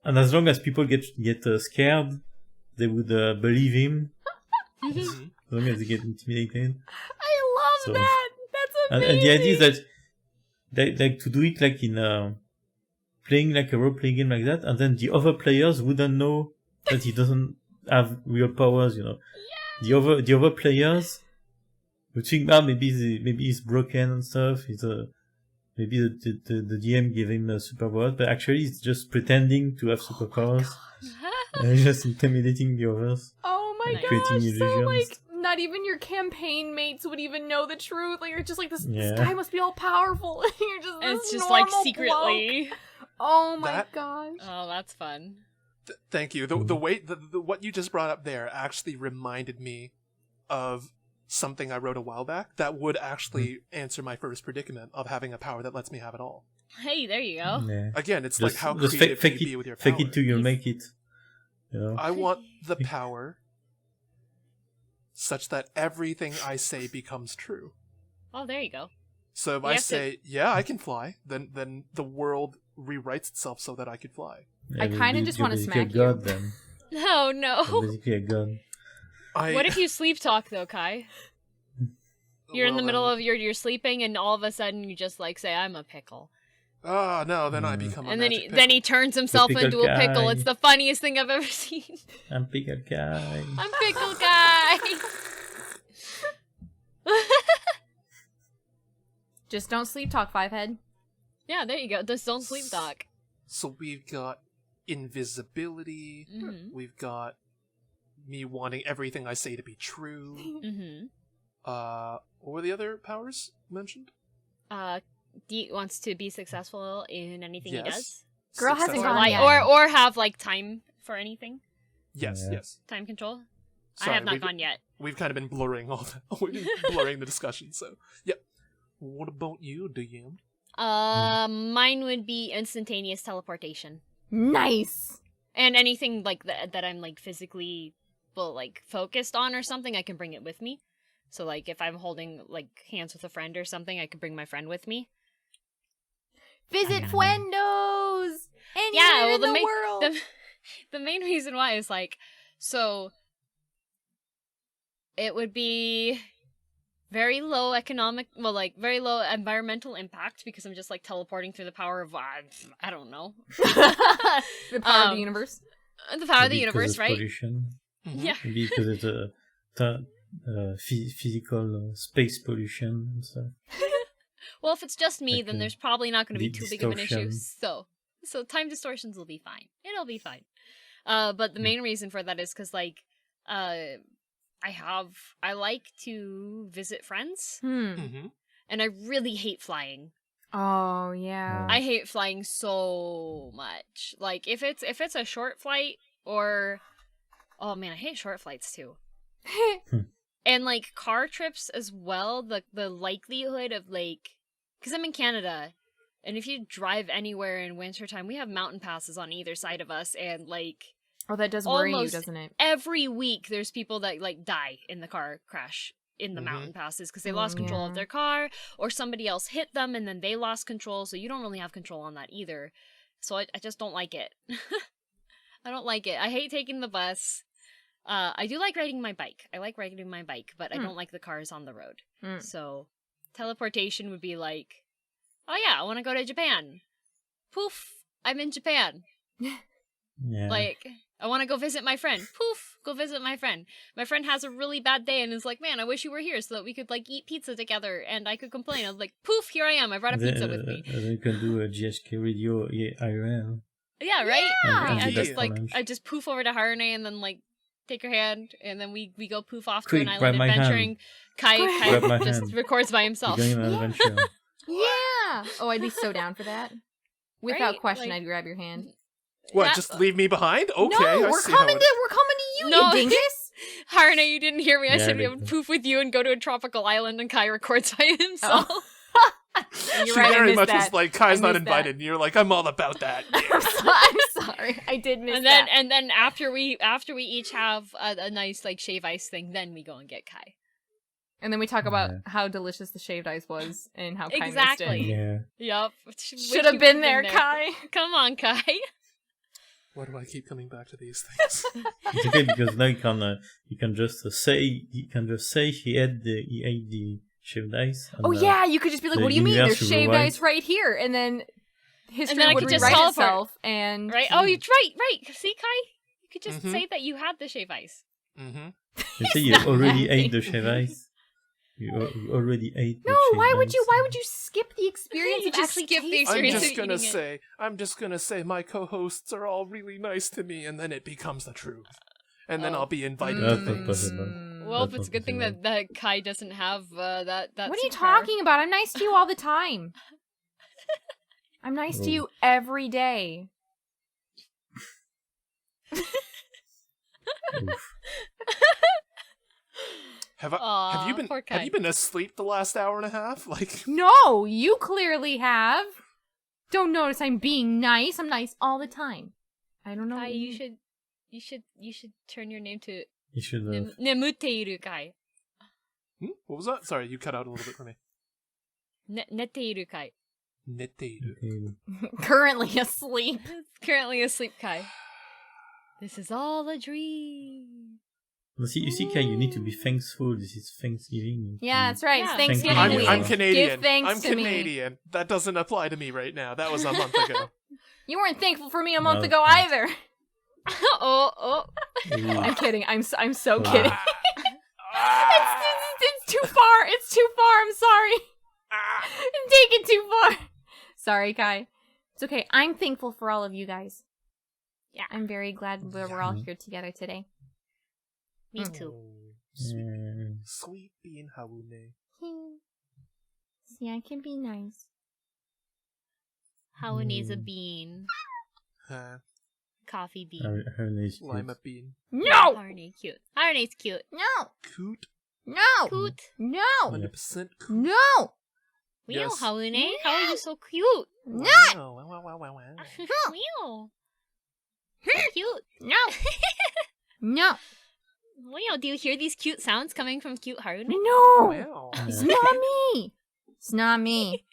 and as long as people get scared, they would believe him. As long as they get intimidated. I love that. That's amazing. And the idea is that like to do it like in playing like a role playing game like that, and then the other players wouldn't know that he doesn't have real powers. Yeah. The other players would think, maybe he's broken and stuff. Maybe the DM gave him a superpower, but actually he's just pretending to have superpowers. And just intimidating the others. Oh my gosh, creating so illusions. like, not even your campaign mates would even know the truth. Like, you're just like, this Yeah. guy must be all powerful. You're just And this it's just like normal secretly. bloke. Oh my That- gosh. Oh, that's fun. Thank you. The way the what you just brought up there actually reminded me of something I wrote a while back that would actually answer my first predicament of having a power that lets me have it all. Hey, there you go. Yeah. Again, it's Just, like how just creative fake can you it, be with your power. fake it till you make it. You know? I want the power such that everything I say becomes true. Oh, there you go. So if You I have to- say, yeah, I can fly, then the world rewrites itself so that I could fly. I you're kinda ba- just you're wanna basically smack a god, you. then. Oh, You're no. basically a god. What if you sleep talk, though, Kai? You're in the middle of you're sleeping, and all of a sudden you just like say, "I'm a pickle," Oh no, then I become a and then magic he pickle. turns himself pickle into a pickle. guy. It's the funniest thing I've ever seen. I'm pickle guy. I'm pickle guy. Just don't sleep talk, Fivehead. Yeah, there you go. Just don't sleep talk. So we've got invisibility. Mm-hmm. We've got me wanting everything I say to be true. Mm-hmm. What were the other powers mentioned? Deat wants to be successful in anything he does, Girl hasn't Successful. or gone like, yet. or have like time for anything. Yes, Yeah. yes. Time control. Sorry, I have not we've- gone yet. We've kind of been blurring we've been blurring the discussion. So, yeah. What about you, DM? Mine would be instantaneous teleportation. Nice. And anything like that I'm like physically like focused on or something, I can bring it with me. So like if I'm holding like hands with a friend or something, I can bring my friend with me. Visit Fuendos. Anywhere Yeah, well in the world. The main reason why is like, so it would be very low very low environmental impact because I'm just like teleporting through the power of I don't know. The power of the universe. The power of the Maybe because universe, it's right? Pollution. Yeah. Maybe because it's physical space pollution and stuff. Well, if it's just me, Like then the- there's probably not going to be the too big of an issue. distortion. So time distortions will be fine. It'll be fine. But the main reason for that is because like, I like to visit friends, Mm-hmm. and I really hate flying. Oh yeah. I hate flying so much. Like if it's a short flight or, oh man, I hate short flights too. And, like, car trips as well, the likelihood of, like... Because I'm in Canada, and if you drive anywhere in wintertime, we have mountain passes on either side of us, and, like... Oh, that does worry you, doesn't it? Every week, there's people that, like, die in the car crash in the mountain passes because they lost control of their car, or somebody else hit them, and then they lost control, so you don't really have control on that either. So I just don't like it. I don't like it. I hate taking the bus. I do like riding my bike. I like riding my bike, but I don't like the cars on the road. So teleportation would be like, oh yeah, I want to go to Japan. Poof, I'm in Japan. Like, I want to go visit my friend. Poof, go visit my friend. My friend has a really bad day and is like, man, I wish you were here so that we could, like, eat pizza together and I could complain. I was like, poof, here I am. I brought a pizza with me. You can do a GHK Radio IRL. Yeah, right? Yeah. I just poof over to Harune and then, like, take her hand, and then we go poof off Quick, to an island adventuring. Kai just hand. records by himself. You're going on an adventure. Yeah! Oh, I'd be so down for that. Without Right? question, Like- I'd grab your hand. What, just leave me behind? Okay, No, I we're see coming how to you, No. you dingus! Harune, you didn't hear me. I Yeah, said we they would did. poof with you and go to a tropical island, and Kai records by himself. You're She right, I very missed much that. was like, Kai's I not missed that. invited, and you're like, I'm all about that. I'm sorry. I did miss And that. then after we each have a nice, like, shave ice thing, then we go and get Kai. And then we talk about how delicious the shaved ice was and how Kai missed Exactly. it. Yeah. Yup. Should have been there, Kai. Come on, Kai. Why do I keep coming back to these things? It's okay because now you can just say he ate the shaved ice. And, Oh yeah, you could just be like, the "What do you mean? There's universe will shaved rewind. ice right here," and then history then I would could just rewrite teleport. itself. And Right? Oh, you're right. See, Kai? You could just Mhm. say that you had the shave ice. Mm-hmm. You say you already ate the shaved ice. You already ate. The no, shaved why would ice. you? Why would you skip the experience? You of just actually skip the tasting I'm experience it? of just eating I'm just gonna say my co-hosts are all really nice to me, and then it becomes the truth. And then Oh. I'll be invited That's to not things. possible. Well, That's it's a not good thing possible. that Kai doesn't have that. What are you superpower. talking about? I'm nice to you all the time. I'm nice to Oh. you every day. Oof. Have Aw, you been poor have Kai. you been asleep the last hour and a half? Like, No, you clearly have. Don't notice I'm being nice. I'm nice all the time. I don't know. Kai, what you should turn your name to You should have. Nemuteiru Kai. what was that? Sorry, you cut out a little bit for me. Neteiru Kai. Neteiru. Currently asleep. Currently asleep, Kai. This is all a dream. You see, Kai, you need to be thankful. This is Thanksgiving. Yeah, that's right. Yeah. It's Thanksgiving Thank you. week. I'm Canadian. Give thanks I'm to me. Canadian. That doesn't apply to me right now. That was a month ago. You weren't thankful for me a month No, ago no. either. oh. I'm kidding. I'm so Wow. kidding. It's too far. It's too far. I'm sorry. Take it too far. Sorry, Kai. It's okay. I'm thankful for all of you guys. Yeah. I'm very glad we're all here together today. Me too. Sweet bean Haune. See, I can be nice. How needs a bean? Coffee bean. Her name is Lima bean. No! Harney cute. Harney's cute. No! Coot. No! Cute. No! 100% coot. No! Wow, Yes. Haune, how are you so cute? Not! Wow, wow, wow, wow, wow. Wow. Cute. No! No! Wow, do you hear these cute sounds coming from cute Harune? No! Wow. It's not me! It's not me.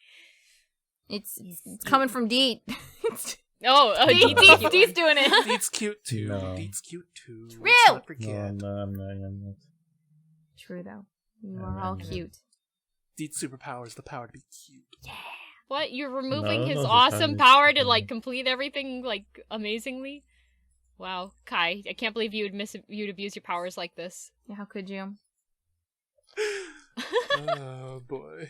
It's coming from Deat. Deat's doing it. Deat's cute too. No. Deat's cute too. Real. Let's not No, forget. I'm not. True, though. You are all cute. Deat's superpower is the power to be cute. What? You're removing No, his no, awesome it's power to, fine. like, complete everything, like, amazingly? Wow, Kai, I can't believe you'd abuse your powers like this. Yeah, how could you? Oh boy.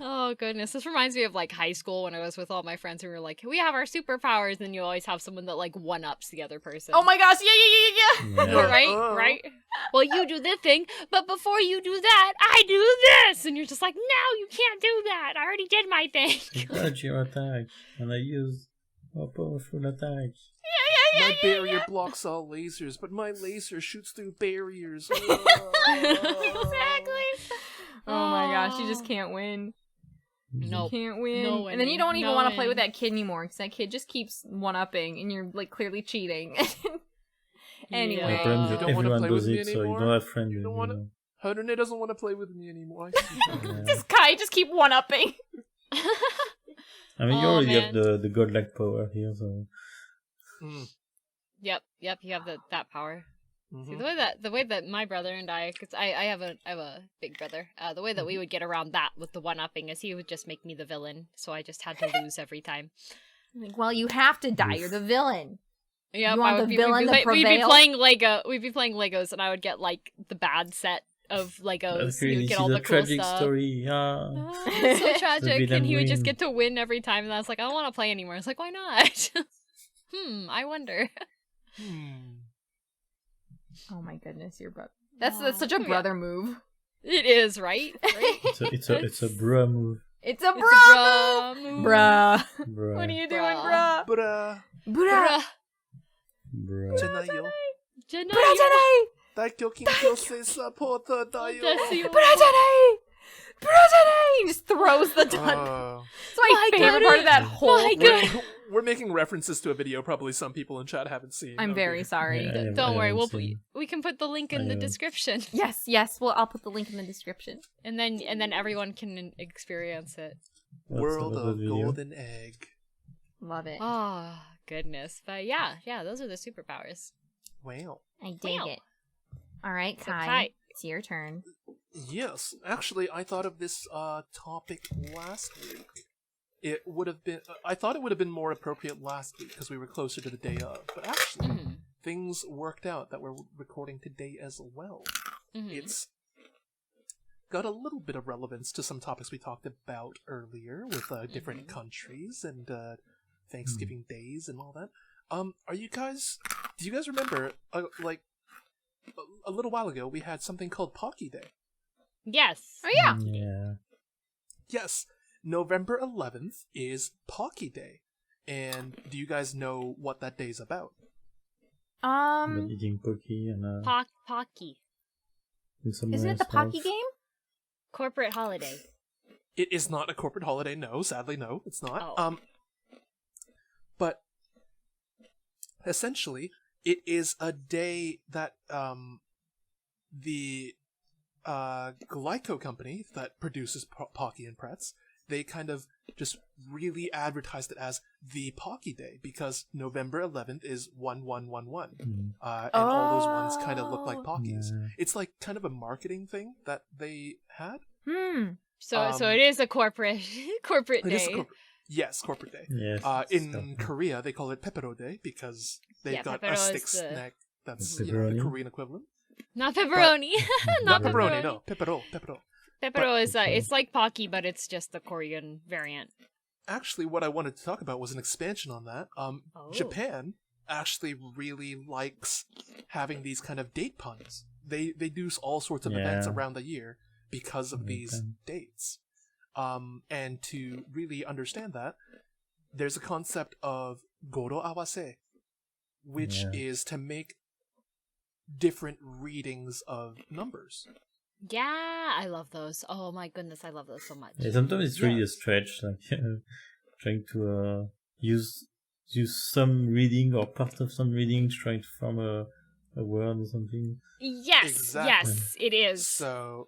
Oh, goodness. This reminds me of, like, high school when I was with all my friends who were like, we have our superpowers, and you always have someone that, like, one-ups the other person. Oh my gosh, yeah. Yeah. Right? Right? Well, you do this thing, but before you do that, I do this! And you're just like, no, you can't do that! I already did my thing! I dodge your attack, and I use a powerful attack. My barrier blocks all lasers, but my laser shoots through barriers. Exactly. Oh my gosh, you just can't win. Nope. You can't win. No and then you don't winning. even No want to play with winning. that kid anymore, because that kid just keeps one-upping, and you're, like, clearly cheating. Anyway. The problem is You that don't wanna everyone play does with me it, so you anymore? don't have friends. You don't anymore. wanna- Hadune doesn't want to play with me anymore. This guy just keep one-upping. I mean, you Oh, already man. have the godlike power here, so... Yep, you have that power. See, Mhm. the way that my brother and I, because I have a big brother, the way that we would get around that with the one-upping is he would just make me the villain, so I just had to lose every time. Like, well, you have to die. You're the villain. Yeah, You want the villain to we'd be prevail? playing Legos, and I would get like the bad set of Legos. That's He really would get see all the the cool tragic stuff. story, yeah. Oh, it's so tragic, villain and he would just win. get to win every time, and I was like, I don't want to play anymore. It's like, why not? I wonder. Oh my goodness, your brother. That's such a brother move. It is, right? It's a bruh move. It's a It's a bruh. move. Bruh. Bruh. What are you doing, Bruh. bruh? Bruh. Bruh. Bruh. じゃないよ。 Janai. ブラじゃない。大胸筋矯正サポーターだよ。ですよ。ブラじゃない。ブラじゃない. He just throws the gun. Oh. It's my favorite part of that whole My thing. We're making references to a video probably some people in chat haven't seen. I'm very sorry. Yeah, I Don't worry, haven't seen. we can put the link in I the haven't. description, Yes. Well, I'll put the link in the description. and then everyone can experience it. What's World the of video? Golden Egg. Love it. Oh goodness, but yeah, those are the superpowers. Wow. I dig Wow. it. All right, So Kai, Kai. it's your turn. Yes, actually, I thought of this topic last week. It would have been. I thought it would have been more appropriate last week because we were closer to the day of. But actually, things worked out that we're recording today as well. It's got a little bit of relevance to some topics we talked about earlier with different countries and Thanksgiving days and all that. Are you guys? Do you guys remember? Like a little while ago, we had something called Pocky Day. Yes. Oh yeah. Yeah. Yes, November 11th is Pocky Day. And do you guys know what that day's about? But eating Pocky and Pocky. Isn't it the Pocky game? Corporate holiday. It is not a corporate holiday, no. Sadly, no, it's not. Oh. But essentially, it is a day that the Glyco company that produces Pocky and Pretz, they kind of just really advertised it as the Pocky Day because November 11th is 1111. And all those ones kind of look like Pockies. Yeah. It's like kind of a marketing thing that they had. So it is a corporate It day. is a yes, corporate day. Yes. In Korea, they call it Pepero Day because they've Yeah, got Pepero a is stick the- snack that's The the pepperoni? Korean equivalent. Not pepperoni. Not Not pepperoni, pepperoni. no. Pepero. Pepero is it's like Pocky, but it's just the Korean variant. Actually, what I wanted to talk about was an expansion on that. Japan actually really likes having these kind of date puns. They do all sorts of events Yeah. around the year because of these dates. And to really understand that, there's a concept of goro awase, which is to make different readings of numbers. Yeah, I love those. Oh my goodness, I love those so much. Yeah, sometimes it's really a stretch, like trying to use some reading or part of some readings, trying to form a word or something. Yes, Exactly. yes, it is. So,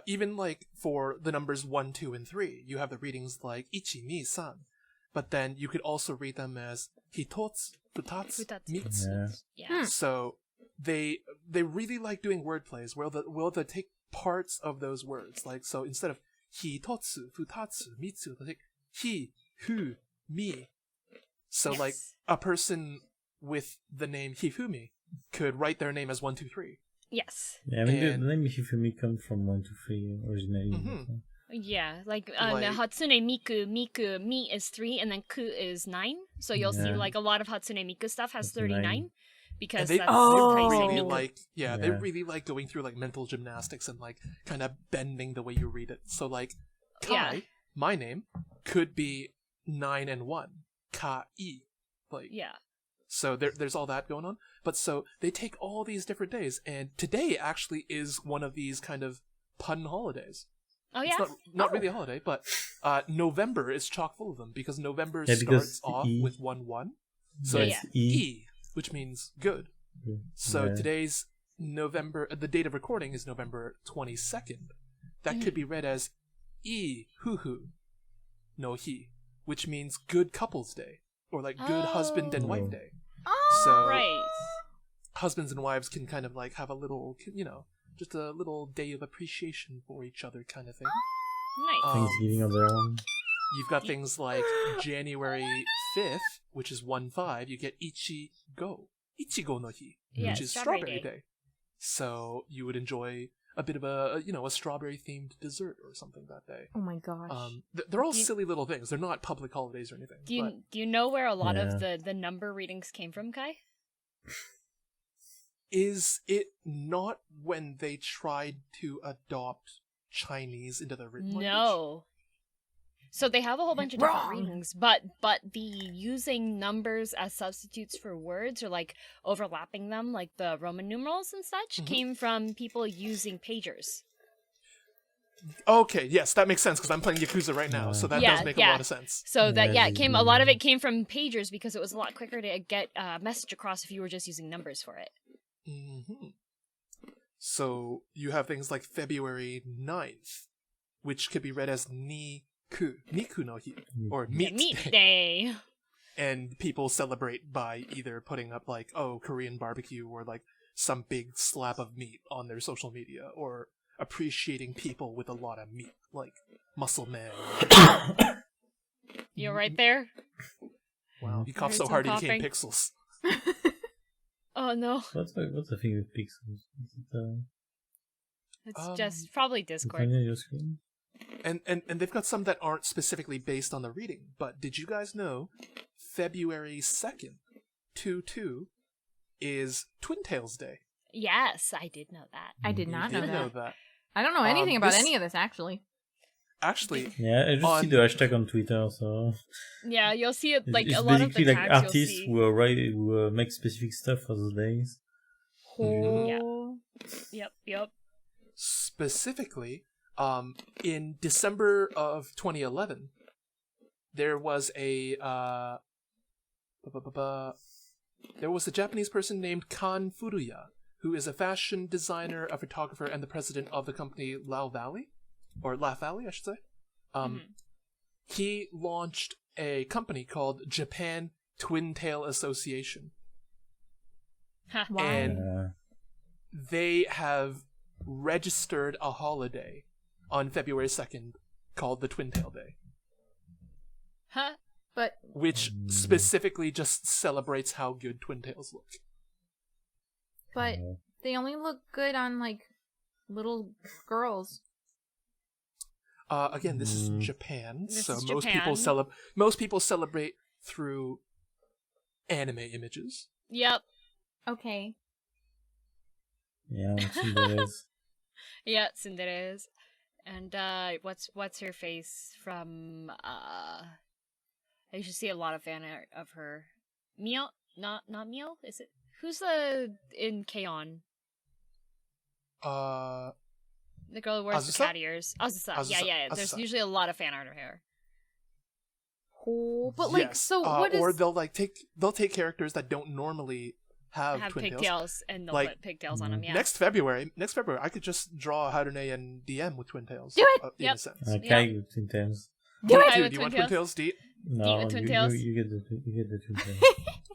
even like for the numbers 1, 2, and 3, you have the readings like ichi, ni, san. But then you could also read them as hitotsu, futatsu, Futatsu. mitsu. Yeah. So they really like doing word plays where they'll take parts of those words. Like, so instead of hitotsu, futatsu, mitsu, they'll take hi, hu, mi. So like a person with the name Hifumi could write their name as 1, 2, 3. Yes. Yeah, I mean And- the name Hifumi comes from 1, 2, 3 originally. Mhm. Yeah, like, Like- Hatsune Miku, mi is 3, and then ku is 9. So you'll see Yeah. like a lot of Hatsune Miku stuff has That's 39 9. because And they that's Oh. how you say really Miku. like they Yeah. really like going through like mental gymnastics and like kind of bending the way you read it. So like Kai, Yeah. my name, could be 9 and 1. Kai. Like Yeah. So there's all that going on. But so they take all these different days, and today actually is one of these kind of pun holidays. Oh yeah. It's not really a holiday, but November is chock full of them because November starts off with 1-1. So it's E, which means good. So today's the date of recording is November 22nd. That could be read as I Huhu no Hi, which means good couples day, or like good husband and wife day. So Right. husbands and wives can kind of like have a little, just a little day of appreciation for each other kind of thing. Nice. Thanksgiving on their own. You've got things like January 5th, which is 1-5, you get Ichigo no Hi, Yeah, which is Strawberry Day. So you would enjoy a bit of a strawberry-themed dessert or something that day. Oh my gosh. They're all silly little things. They're not public holidays or anything. Do you know where a lot of the number readings came from, Kai? Is it not when they tried to adopt Chinese into the written language? No. So they have a whole bunch of different readings, but the using numbers as substitutes for words or like overlapping them, like the Roman numerals and such, came from people using pagers. Okay, yes, that makes sense because I'm playing Yakuza right now, so that does make a lot of sense. So that a lot of it came from pagers because it was a lot quicker to get a message across if you were just using numbers for it. Mm-hmm. So you have things like February 9th, which could be read as Niku no Hi, or Meat Day. And people celebrate by either putting up like, Korean barbecue or like some big slab of meat on their social media, or appreciating people with a lot of meat, like Muscle Man. You're right there? Wow, he coughed so hard he became pixels. Oh no. What's the thing with pixels? Is it, it's just probably Discord. On your screen? And they've got some that aren't specifically based on the reading, but did you guys know February 2nd, 2/2, is Twin Tails Day? Yes, I did know that. I did not know know that. that. I don't know anything about any of this, actually. Actually, yeah, I just see the hashtag on Twitter, so yeah, you'll see it like it's a lot of the basically tags like artists you'll see. who make specific stuff for those days. Yep. specifically, in December of 2011, there was a Japanese person named Kan Furuya, who is a fashion designer, a photographer, and the president of the company Laugh Valley, I should say. He launched a company called Japan Twin Tail Association. Wow. And they have registered a holiday on February 2nd called the Twin Tail Day. Huh? But which specifically just celebrates how good twin tails look. But they only look good on, like, little girls. Again, this is Japan, Japan. Most people celebrate through anime images. Yep. Okay. Yeah, tsunderes. Yeah, tsunderes. And what's her face from I used to see a lot of fan art of her. Mio? Not Mio? Is it? Who's in K-On? The girl who wears the cat ears. Azusa. Yeah. There's usually a lot of fan art of her. Oh, but like, yes. so what is? Or they'll take characters that don't normally have twin pigtails, and they'll put pigtails on them. Yeah. Next February, I could just draw Harune and DM with twin tails. Do it. In a sense. Kai with twin tails. Do it. Do you want twin tails, Deat? No, with twin tails? you get the twin tails.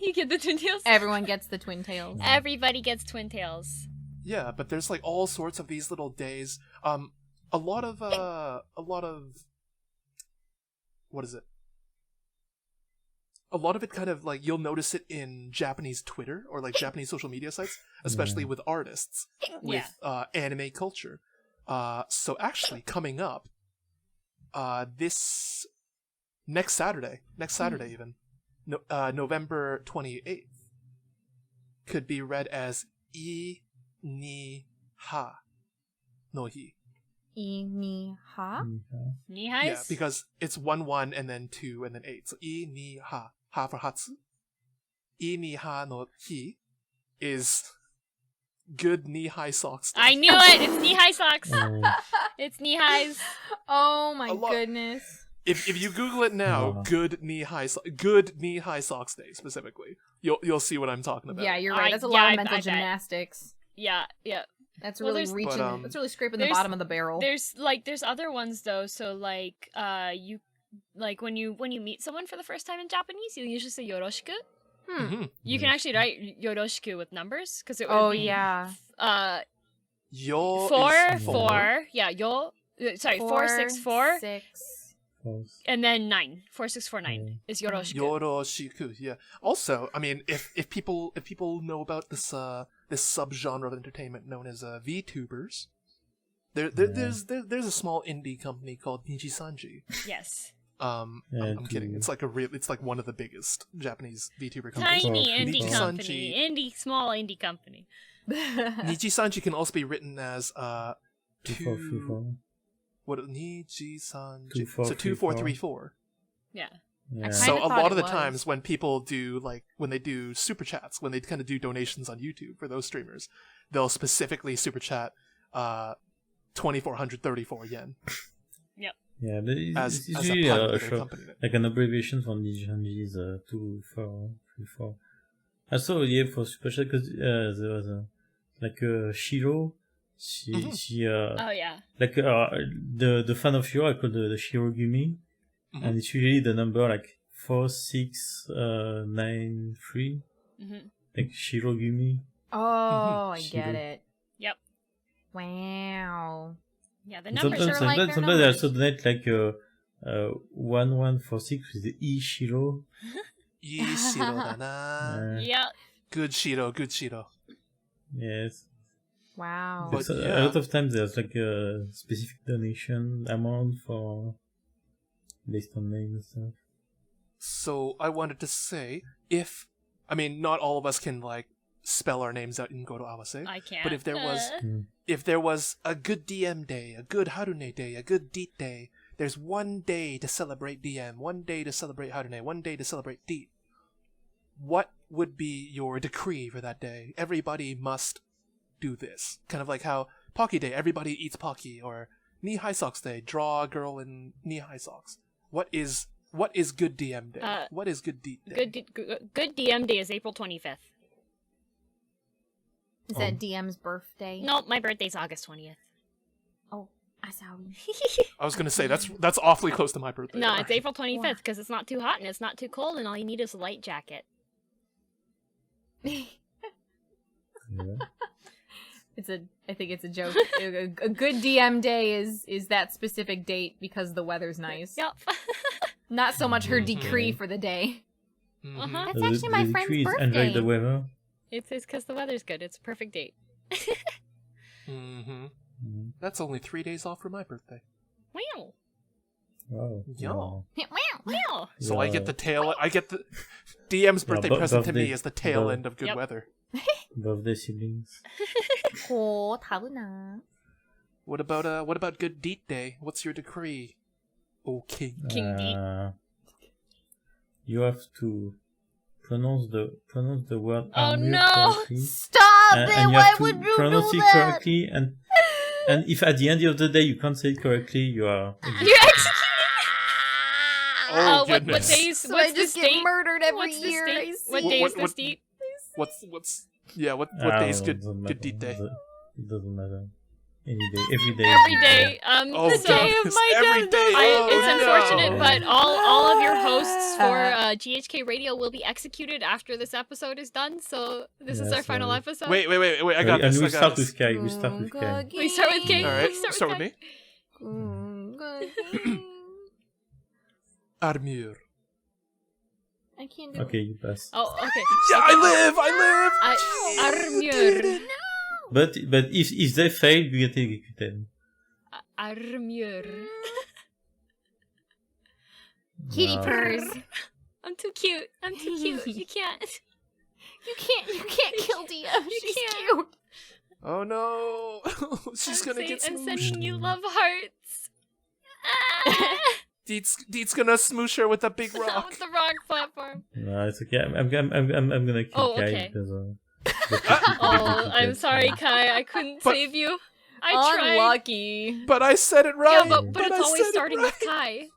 You get the twin tails. Everyone gets the twin tails. Everybody gets twin tails. Yeah, but there's like all sorts of these little days. A lot of what is it? A lot of it kind of like you'll notice it in Japanese Twitter or like Japanese social media sites, especially with artists, with anime culture. So actually coming up, this next Saturday even, November 28th, could be read as I ni ha no hi. I ni ha? Nihais? Yeah, because it's 1-1 and then 2 and then 8. So I ni ha. Ha for Hatsu. Iniha no hi is good knee-high socks day. I knew it! It's knee-high socks! It's knee-highs. Oh my goodness. If you Google it now, good knee-high socks day specifically, you'll see what I'm talking about. Yeah, you're right. That's a lot of mental gymnastics. Yeah. That's really reaching. That's really scraping the bottom of the barrel. There's other ones though. So like you like when you meet someone for the first time in Japanese, you usually say yoroshiku. You can actually write yoroshiku with numbers because it would be Yo 4 yeah, 464 and then 9 4649 is yoroshiku. Yoroshiku, yeah. Also, I mean, if people know about this subgenre of entertainment known as VTubers, there's a small indie company called Nijisanji. Yes. I'm kidding. It's like one of the biggest Japanese VTuber companies. Tiny indie company, small indie company. Nijisanji can also be written as 2434. Yeah. So a lot of the times when people do when they do super chats, when they kind of do donations on YouTube for those streamers, they'll specifically super chat 2,434 yen. Yep. Yeah, but it's usually a short, like an abbreviation for Nijisanji is 2434. I saw for super chat because there was Shiro. She oh yeah. Like the fan of Shiro I call the Shirogumi, and it's usually the number like 4693, like Shirogumi. Oh, I get it. Yep. Wow. Yeah, the numbers are like sometimes they also donate like 1146 with the Ishiro. Ishiro da na. Yeah. Good Shiro. Yes. Wow. But a lot of times there's like a specific donation amount for based on name and stuff. So I wanted to say, not all of us can spell our names out in Goro Awase. I can't. But if there was a good DM day, a good Harune day, a good Deat day, there's one day to celebrate DM, one day to celebrate Harune, one day to celebrate Deat. What would be your decree for that day? Everybody must do this. Kind of like how Pocky Day, everybody eats Pocky, or knee-high socks day, draw a girl in knee-high socks. What is good DM day? What is good Deat day? Good DM day is April 25th. Is that DM's birthday? No, my birthday's August 20th. Oh, sorry. I was gonna say that's awfully close to my birthday. No, it's April 25th because it's not too hot and it's not too cold, and all you need is a light jacket. I think it's a joke. A good DM day is that specific date because the weather's nice. Yep. Not so much her decree for the day. That's actually my friend's birthday. Enjoy the weather. It's because the weather's good. It's a perfect date. That's only 3 days off from my birthday. Wow. Wow. Yo. Wow. So I get the DM's birthday present to me is the tail end of good weather. Birthday siblings. Oh, 다르나. What about good Deat day? What's your decree? Oh, King Deat. You have to pronounce the word oh no! correctly. Stop it! And you Why have to would you pronounce do it that? correctly, and if at the end of the day you can't say it correctly, you are. You're executed. Oh what goodness! days? So what's I just the get date? murdered every What's the year. state? I see. What day is this Deat? What day is good Deat day? It doesn't matter. Any day, every day. Every day. Oh, the day of goodness. my Every death. day. It's unfortunate, no. but all of your hosts for GHK Radio will be executed after this episode is done. So this is our final episode. Wait! I got this. And we start with Kai. We start with Kai. We start with Kay. All right, We start with Kai. me. Armure. I can't do Okay, you pass. Oh, okay. Yeah, I live. Armure. But if they fail, you get executed. Armure. Kitty purrs. I'm too cute. You can't. You can't kill DM. She's can't. cute. Oh no! She's gonna get I'm smooshed. sending you love hearts. Deat's gonna smoosh her with a big rock. With the rock platform. No, it's okay. I'm gonna keep Kai okay. because I'm sorry, Kai. I couldn't save you. I tried. Unlucky. But I said it right. Yeah, but it's always starting with Kai.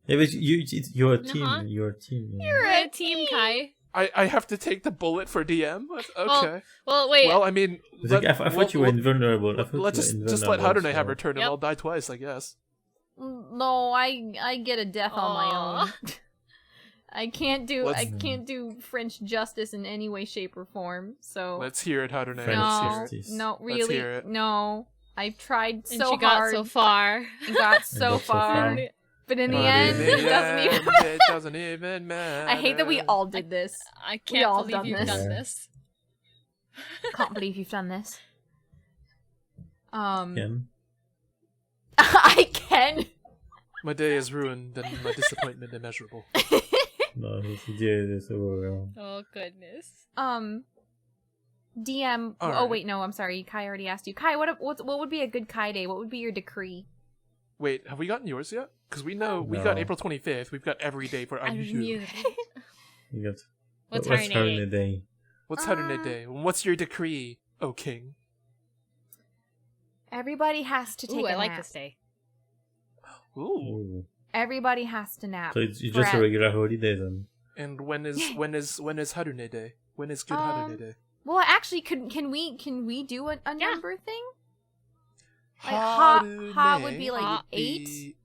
Yeah, but you're a team. Uh-huh. You're a team. You're a team, Kai. I have to take the bullet for DM? Okay. Well, wait. Well, I mean... I thought you were invulnerable. Let's just let Harune have her turn and I'll die twice, I guess. No, I get a death on my own. I can't do French justice in any way, shape, or form. So let's hear it, Harune. No, really, no. I've tried so hard. And she got so far. Got so far. But in the end, it doesn't even matter. I hate that we all did this. I can't believe you've done this. Can't believe you've done this. Ken? I can. My day is ruined and my disappointment immeasurable. No, it's overwhelmed. Oh goodness. DM. All oh right. wait, no. I'm sorry. Kai already asked you. Kai, what would be a good Kai day? What would be your decree? Wait, have we gotten yours yet? Because we know we got April 25th. We've got every day for our You got What's Harune Day? What's Harune Day? What's your decree, O king? Everybody has to take a nap. I like this day. Ooh. Everybody has to nap. So it's just a regular holiday then. And when is Harune Day? When is good Harune Day? Well, actually, can we do a number thing? Like ha would be like 8.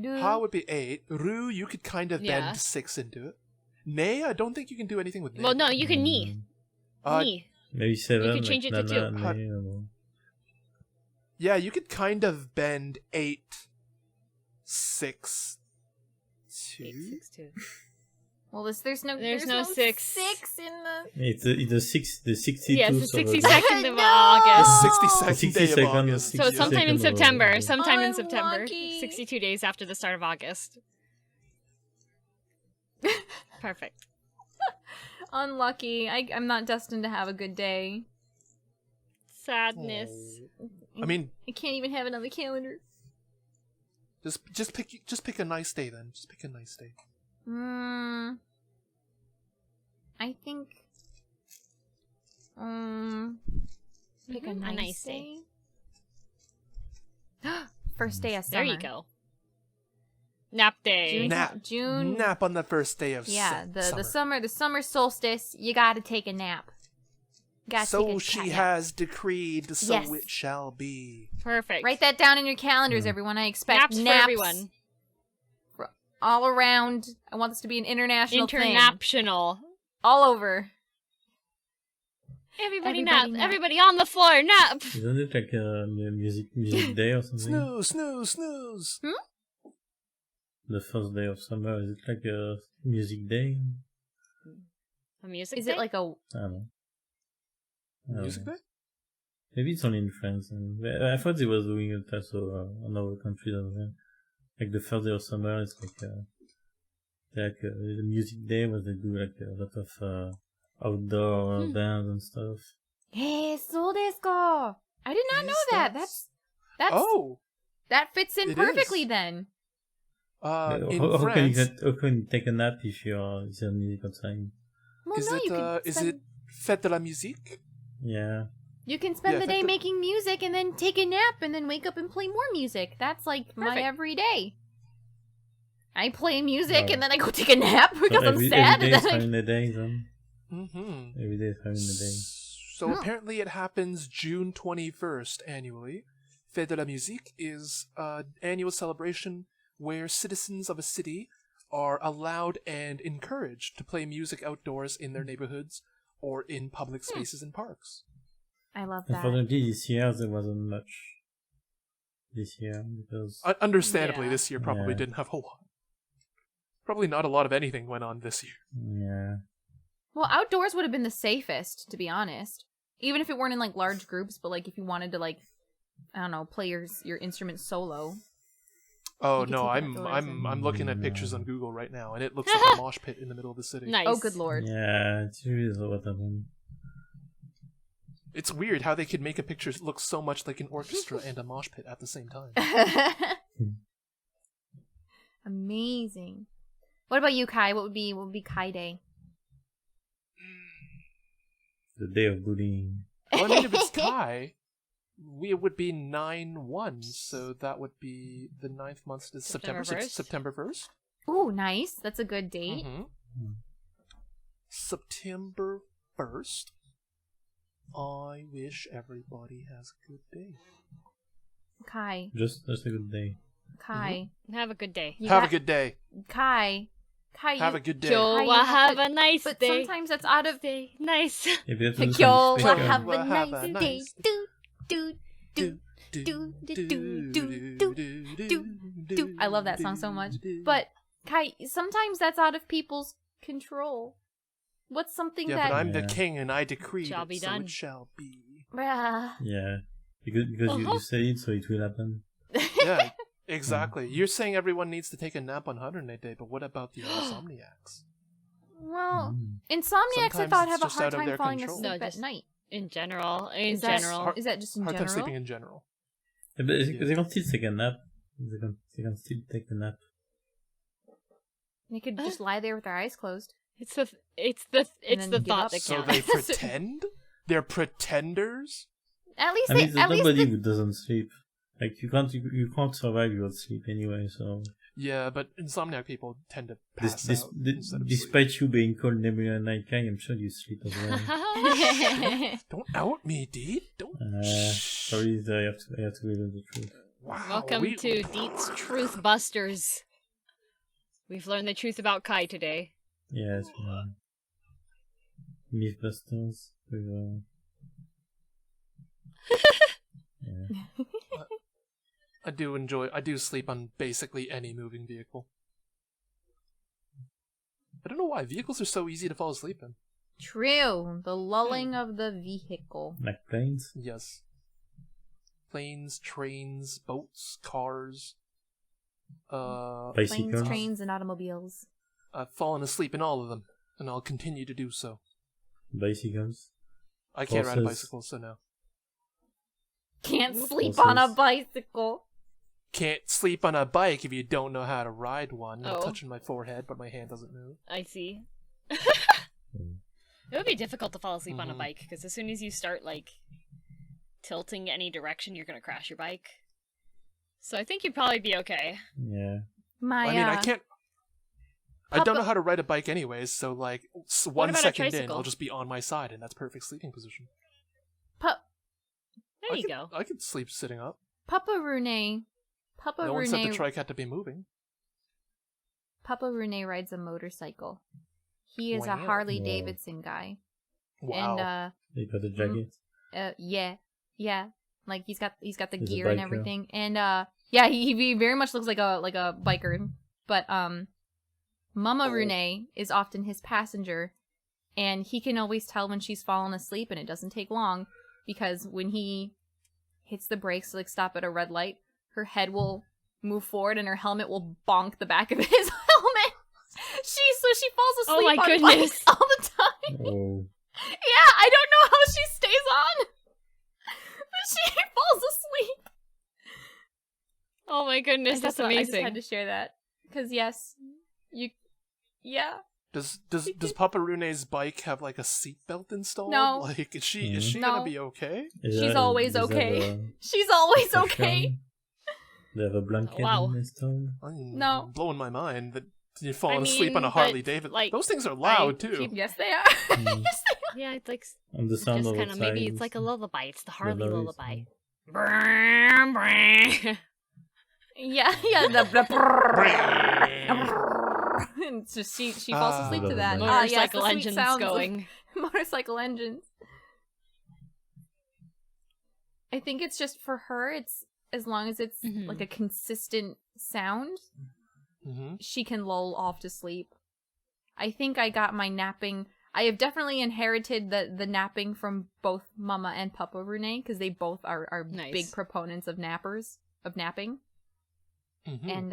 Ha would be 8. Ru, you could kind of bend 6 into it. Ne, I don't think you can do anything with ne. Well, no, you can ni. Ni. Maybe 7. You could change it to 2. Yeah, you could kind of bend 8, 6, 2. 8, 6, 2. Well, there's no 6. 6 in the. It's the 62. Yes, the 62nd of No! August. The 62nd day of August. So it's sometime in September. Sometime in I'm September. lucky. 62 days after the start of August. Perfect. Unlucky. I'm not destined to have a good day. Sadness. I mean, I can't even have another calendar. just pick a nice day then. Just pick a nice day. I think. Pick a nice day. First day of summer. There you go. Nap day. June. Nap on the first day of the summer solstice. You gotta take a nap. So she has decreed, so it shall be. Perfect. Write that down in your calendars, everyone. I expect naps for everyone. All around. I want this to be an international thing. All over. Everybody nap. Everybody on the floor, nap. Isn't it like a music day or something? Snooze. The first day of summer, is it like a music day? A music day? Is it like a... I don't know. Music day? Maybe it's only in France. I thought they were doing it also in other countries as well. Like the first day of summer, it's like a music day where they do like a lot of outdoor bands and stuff. Hey, so desu ka. I did not know that. That's that fits in perfectly then. In France, how can you take a nap if it's a music outside? Well, is it Fête de la Musique? Yeah. You can spend the day making music and then take a nap and then wake up and play more music. That's like my everyday. I play music and then I go take a nap because I'm sad. Every day is having a day, then. Mm-hmm. Every day is having a day. So apparently it happens June 21st annually. Fête de la Musique is an annual celebration where citizens of a city are allowed and encouraged to play music outdoors in their neighborhoods or in public spaces and parks. I love that. Unfortunately, this year there wasn't much. This year, because understandably, this year probably didn't have a lot. Probably not a lot of anything went on this year. Yeah. Well, outdoors would have been the safest, to be honest. Even if it weren't in like large groups, but like if you wanted to like, I don't know, play your instrument solo. Oh no, I'm looking at pictures on Google right now, and it looks like a mosh pit in the middle of the city. Nice. Oh, good lord. Yeah, it's really what happened. It's weird how they could make a picture look so much like an orchestra and a mosh pit at the same time. Amazing. What about you, Kai? What would be Kai Day? The day of bullying. Well, I mean, if it's Kai, it would be 9/1, so that would be the 9th month is September 1st. Ooh, nice. That's a good date. Mm-hmm. September 1st. I wish everybody has a good day. Kai. Just a good day. Kai. Have a good day. Have a good day. Kai. Have a good day. Yo, have a nice but day. Sometimes that's out of day. Nice. Yo, have a nice day. Do. I love that song so much. But Kai, sometimes that's out of people's control. What's something that? Yeah, but I'm the king and I decree Shall be it, so done. it shall be. Yeah, because you say it, so it will happen. Yeah, exactly. You're saying everyone needs to take a nap on 108 Day, but what about the insomniacs? Well, insomniacs I Sometimes thought it's have a just hard out of time their falling control. asleep No, at just- night. In general. Is that just in Hard general? time sleeping in general. Yeah, but they can still take a nap. They can still take a nap. They could just lie there with their eyes closed. It's the then give thought up. that So counts. they pretend? They're pretenders? At least I mean, they. there's At least nobody the, who doesn't sleep. Like you can't survive without sleep anyway. So Yeah, but insomniac people tend to pass this, out instead of despite sleep. you being called Nemurenai Kai, I'm sure you sleep as well. Don't out me, Deat. Don't. Sorry, I have to reveal the truth. Wow. Welcome to Deat's Truth Busters. We've learned the truth about Kai today. Yes, Mythbusters with yeah. I do sleep on basically any moving vehicle. I don't know why. Vehicles are so easy to fall asleep in. true. The lulling of the vehicle. Like planes. Yes. Planes, trains, boats, cars. Bicycles. Planes, trains, and automobiles. I've fallen asleep in all of them, and I'll continue to do so. Bicycles. I can't ride a Horses. bicycle, so no. Can't sleep Horses. on a bicycle. Can't sleep on a bike if you don't know how to ride one. I'm Oh. touching my forehead, but my hand doesn't move. I see. It would be difficult to fall asleep on a bike, because as soon as you start, like, tilting any direction, you're gonna crash your bike. So I think you'd probably be okay. Yeah. My, I mean, I can't. I don't Papa- know how to ride a bike anyways, so like one about a second in, tricycle? I'll just be on my side, and that's perfect sleeping position. There you go. I could sleep sitting up. Papa Rune. Papa No one said the Rune. trike had to be moving. Papa Rune rides a motorcycle. He is a Wow. Harley Wow. Davidson guy. Wow. They got a jacket. Yeah. Like he's got the He's a gear and biker. everything, and yeah, he very much looks like a biker. But Mama Rune is often his passenger, and he can always tell when she's fallen asleep, and it doesn't take long because when he hits the brakes to like stop at a red light, her head will move forward and her helmet will bonk the back of his helmet. She falls asleep Oh my on goodness. bikes all the time. Oh. Yeah, I don't know how she stays on. But she falls asleep. Oh my goodness, that's I just amazing. had to share that. Because yes, yeah. Does Papa Rune's bike have like a seatbelt installed? No. Like is she No. gonna be okay? She's always okay. She's always okay. They have a blanket Wow. installed. No. Blowing my mind that you're falling I asleep on a mean, Harley but, Davidson. like, Those things are loud I too. keep- Yes, they are. Mm. Yes, they are. Yeah, it's like And the sound just of kind of maybe it's like a lullaby. It's the Harley noise. lullaby. Brrrr, brrrr. Yeah. And so she falls asleep to that. Yes, the Motorcycle sweet engines sounds of going. motorcycle engines. I think it's just for her. It's as long as it's Mhm. like a consistent sound, Mm-hmm. she can lull off to sleep. I think I got my napping. I have definitely inherited the napping from both Mama and Papa Rune because they both are Nice. big proponents of napping. Mm-hmm. And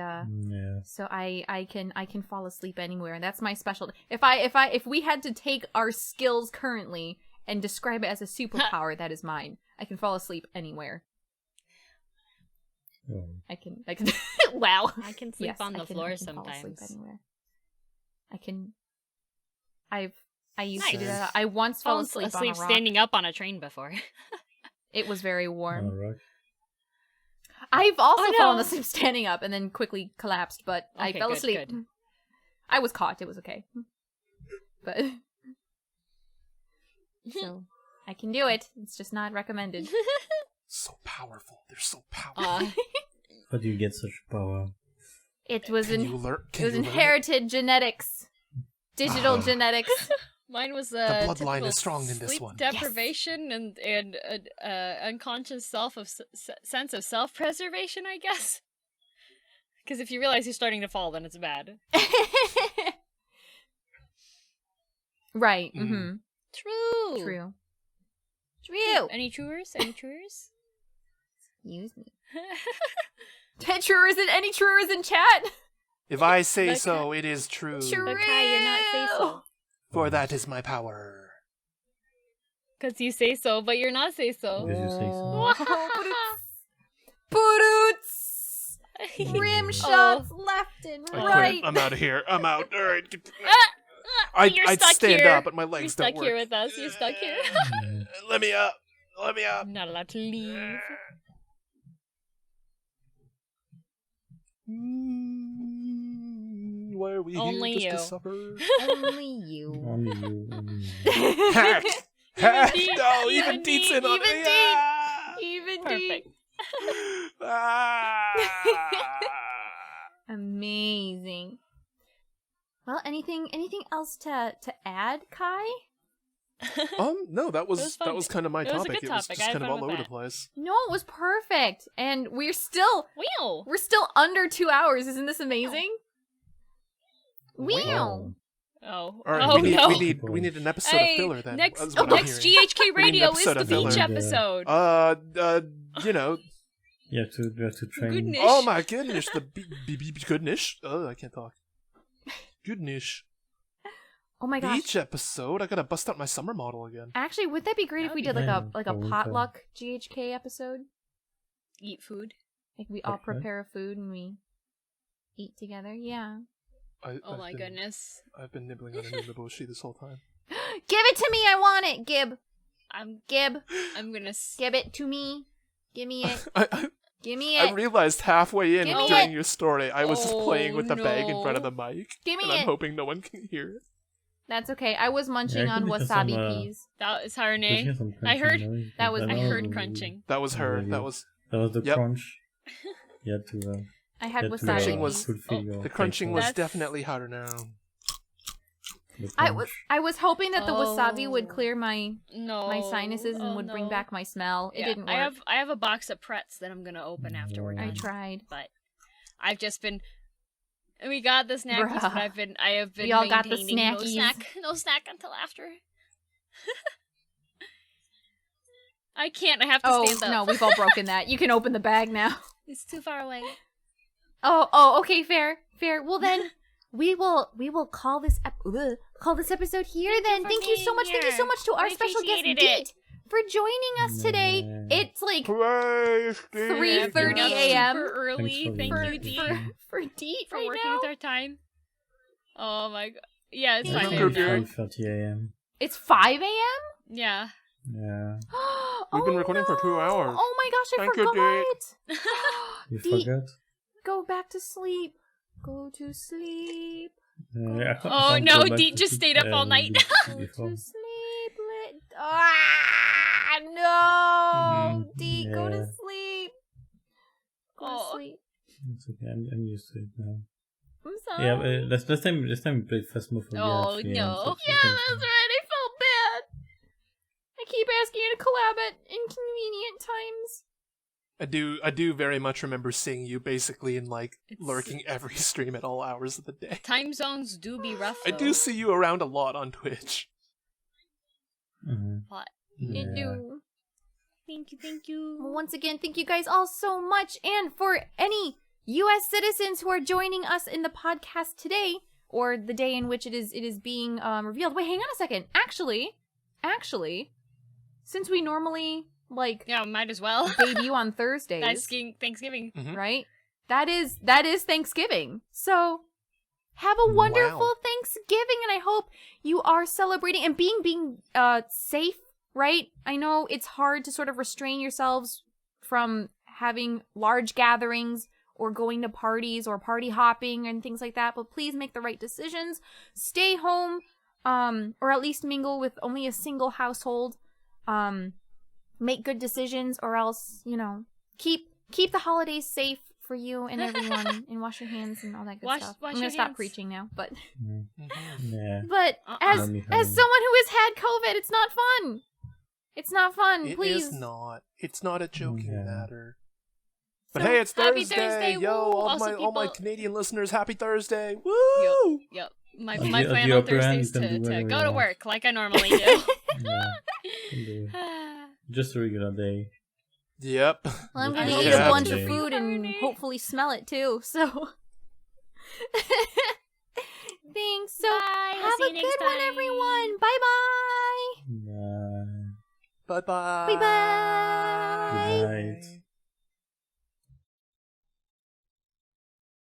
Yeah. so I can fall asleep anywhere, and that's my specialty. If we had to take our skills currently and describe it as a superpower, that is mine. I can fall asleep anywhere. I can. Wow. I can sleep on the floor sometimes. Fall asleep anywhere. I used Nice. to do that. I once fell asleep on a rock. Standing up on a train before. It was very warm. Rock. I've also fallen asleep standing up and then quickly collapsed, but I fell asleep. Good. I was caught. It was okay. But so I can do it. It's just not recommended. So powerful. They're so powerful. How do you get such power? It was Can you inherited genetics. Digital genetics. Mine was the bloodline is strong in this sleep one. Deprivation and unconscious sense of self-preservation, I guess. Because if you realize you're starting to fall, then it's bad. Right. Mm-hmm. True. Any truers? Excuse me. Any truers in chat? If I say so, it is true. True. But Kai, you're not say so. For that is my power. Because you say so, but you're not say so. Because you say so. Boots! Rim shots left and I right. quit. I'm out of here. I'm out. All right. You're I'd stuck stand here. up, but my legs You're don't stuck work. here with us. You're stuck here. Let me up. I'm not allowed to leave. Why are we Only here just you. to suffer? Only you. Only you. Hacked! Hacked! Deat. No, Even even Deat's in on Even me! Deat. Ah! Even Perfect. Ah! Amazing. Well, anything else to add, Kai? No, that was fun. kind of my It was a topic. good It was topic. just I had kind of fun all with over the that. place. No, it was perfect, and we're still Wheel. under 2 hours. Isn't this amazing? Wow. Oh. All right, Oh, we no. need an episode Hey, of filler then. next That's what I'm hearing. GHK We need an Radio is episode the of filler. beach episode. You know. You have to train. Goodness. Oh my goodness, the goodness. Oh, I can't talk. Goodness. Oh my gosh. Beach episode. I gotta bust out my summer model again. Actually, would that be great if we did like a fun. potluck GHK episode? Eat food. Like we all Okay. prepare a food and we eat together. Yeah. Oh my goodness. I've been nibbling on a Nunaboshi this whole time. Give it to me. I want it. Gib. I'm Gib. gonna. Give it to me. Give me it. I Give me I it. realized halfway in Give me during it. your story, I was just playing with the bag in front of no. the mic. Give me and I'm it. hoping no one can hear it. That's okay. I was munching Yeah, I on think there's wasabi some, peas. That is her Did you name. hear some I heard- crunching noise? that was- I heard crunching. That was her. Really? That was the Yep. crunch. You had to. I had you had to, wasabi was- peas. fulfill your the crunching was That's- definitely harder now. the I crunch. was hoping that the wasabi Oh. would clear my No. sinuses and Oh, would bring no. back my smell. It Yeah, didn't work. I have a box of Pretz that I'm gonna open after we're I done. tried. But I've just been. We got the snackies, but Bruh. I have been. We all got the maintaining snackies. No snack until after. I can't. I have to stand up. No, we've all broken that. You can open the bag now. It's too far away. Oh, okay, fair. Well then, we will call this episode here then. for Thank you so being much. Thank you so here. much to our I special guest appreciated Deat it. for joining us today. Yeah. It's like Hooray! 3:30 Up a.m. Super early. Thanks for Thank being you, here. Deat, for Deat for right working now. with our time. Oh my god. Yeah, it's Thank fine. you. I know. 5:30 a.m. It's 5 a.m. Yeah. Yeah. We've been recording for 2 hours. Oh my gosh, I Thank you, forgot. You Deat, forgot? go back to sleep. Go to sleep. I can't Oh, go no, back Deat to just sleep, stayed up all night. Go before. to sleep. No. Deat, go to Yeah. sleep. Go Oh. to sleep. It's okay. I'm used to it now. I'm sorry. Yeah, last time we played Phasmophobia. Oh, at 3 a.m., no. so Yeah, that's right. I felt bad. I keep asking you to collab at inconvenient times. I do very much remember seeing you basically in like It's- lurking every stream at all hours of the day. Time zones do be rough. I Though. do see you around a lot on Twitch. Mhm. What? You Yeah. do. Thank you. Well, once again, thank you guys all so much. And for any U.S. citizens who are joining us in the podcast today, or the day in which it is being revealed. Wait, hang on a second. Actually, since we normally like Yeah, might as well. debut on Thursdays. That's Thanksgiving. Mhm. Right? That is Thanksgiving. So have a wonderful Wow. Thanksgiving, and I hope you are celebrating and being safe, right? I know it's hard to sort of restrain yourselves from having large gatherings or going to parties or party hopping and things like that, but please make the right decisions. Stay home, or at least mingle with only a single household. Make good decisions, or else, keep the holidays safe for you and everyone, and wash your hands and all that good stuff. I'm gonna stop preaching now, but Yeah. but as someone who has had COVID, it's not fun. It's not fun. Please. It is not. It's not a joking matter. But So, hey, it's happy Thursday. Thursday, Yo, woo! all Also, my people- Canadian listeners, happy Thursday. Woo! Yep. My On my the plan upper on end, you Thursdays can do to whatever go you to want. work like I normally do. Yeah. Can do. Just a regular day. Yep. Well, I'm Yeah. gonna eat Yeah. a bunch of Yeah. food and hopefully smell it too. So, thanks. So, Bye. We'll have see a you next good one, time. everyone. Bye bye. Bye. Bye-bye. Bye bye. Good night.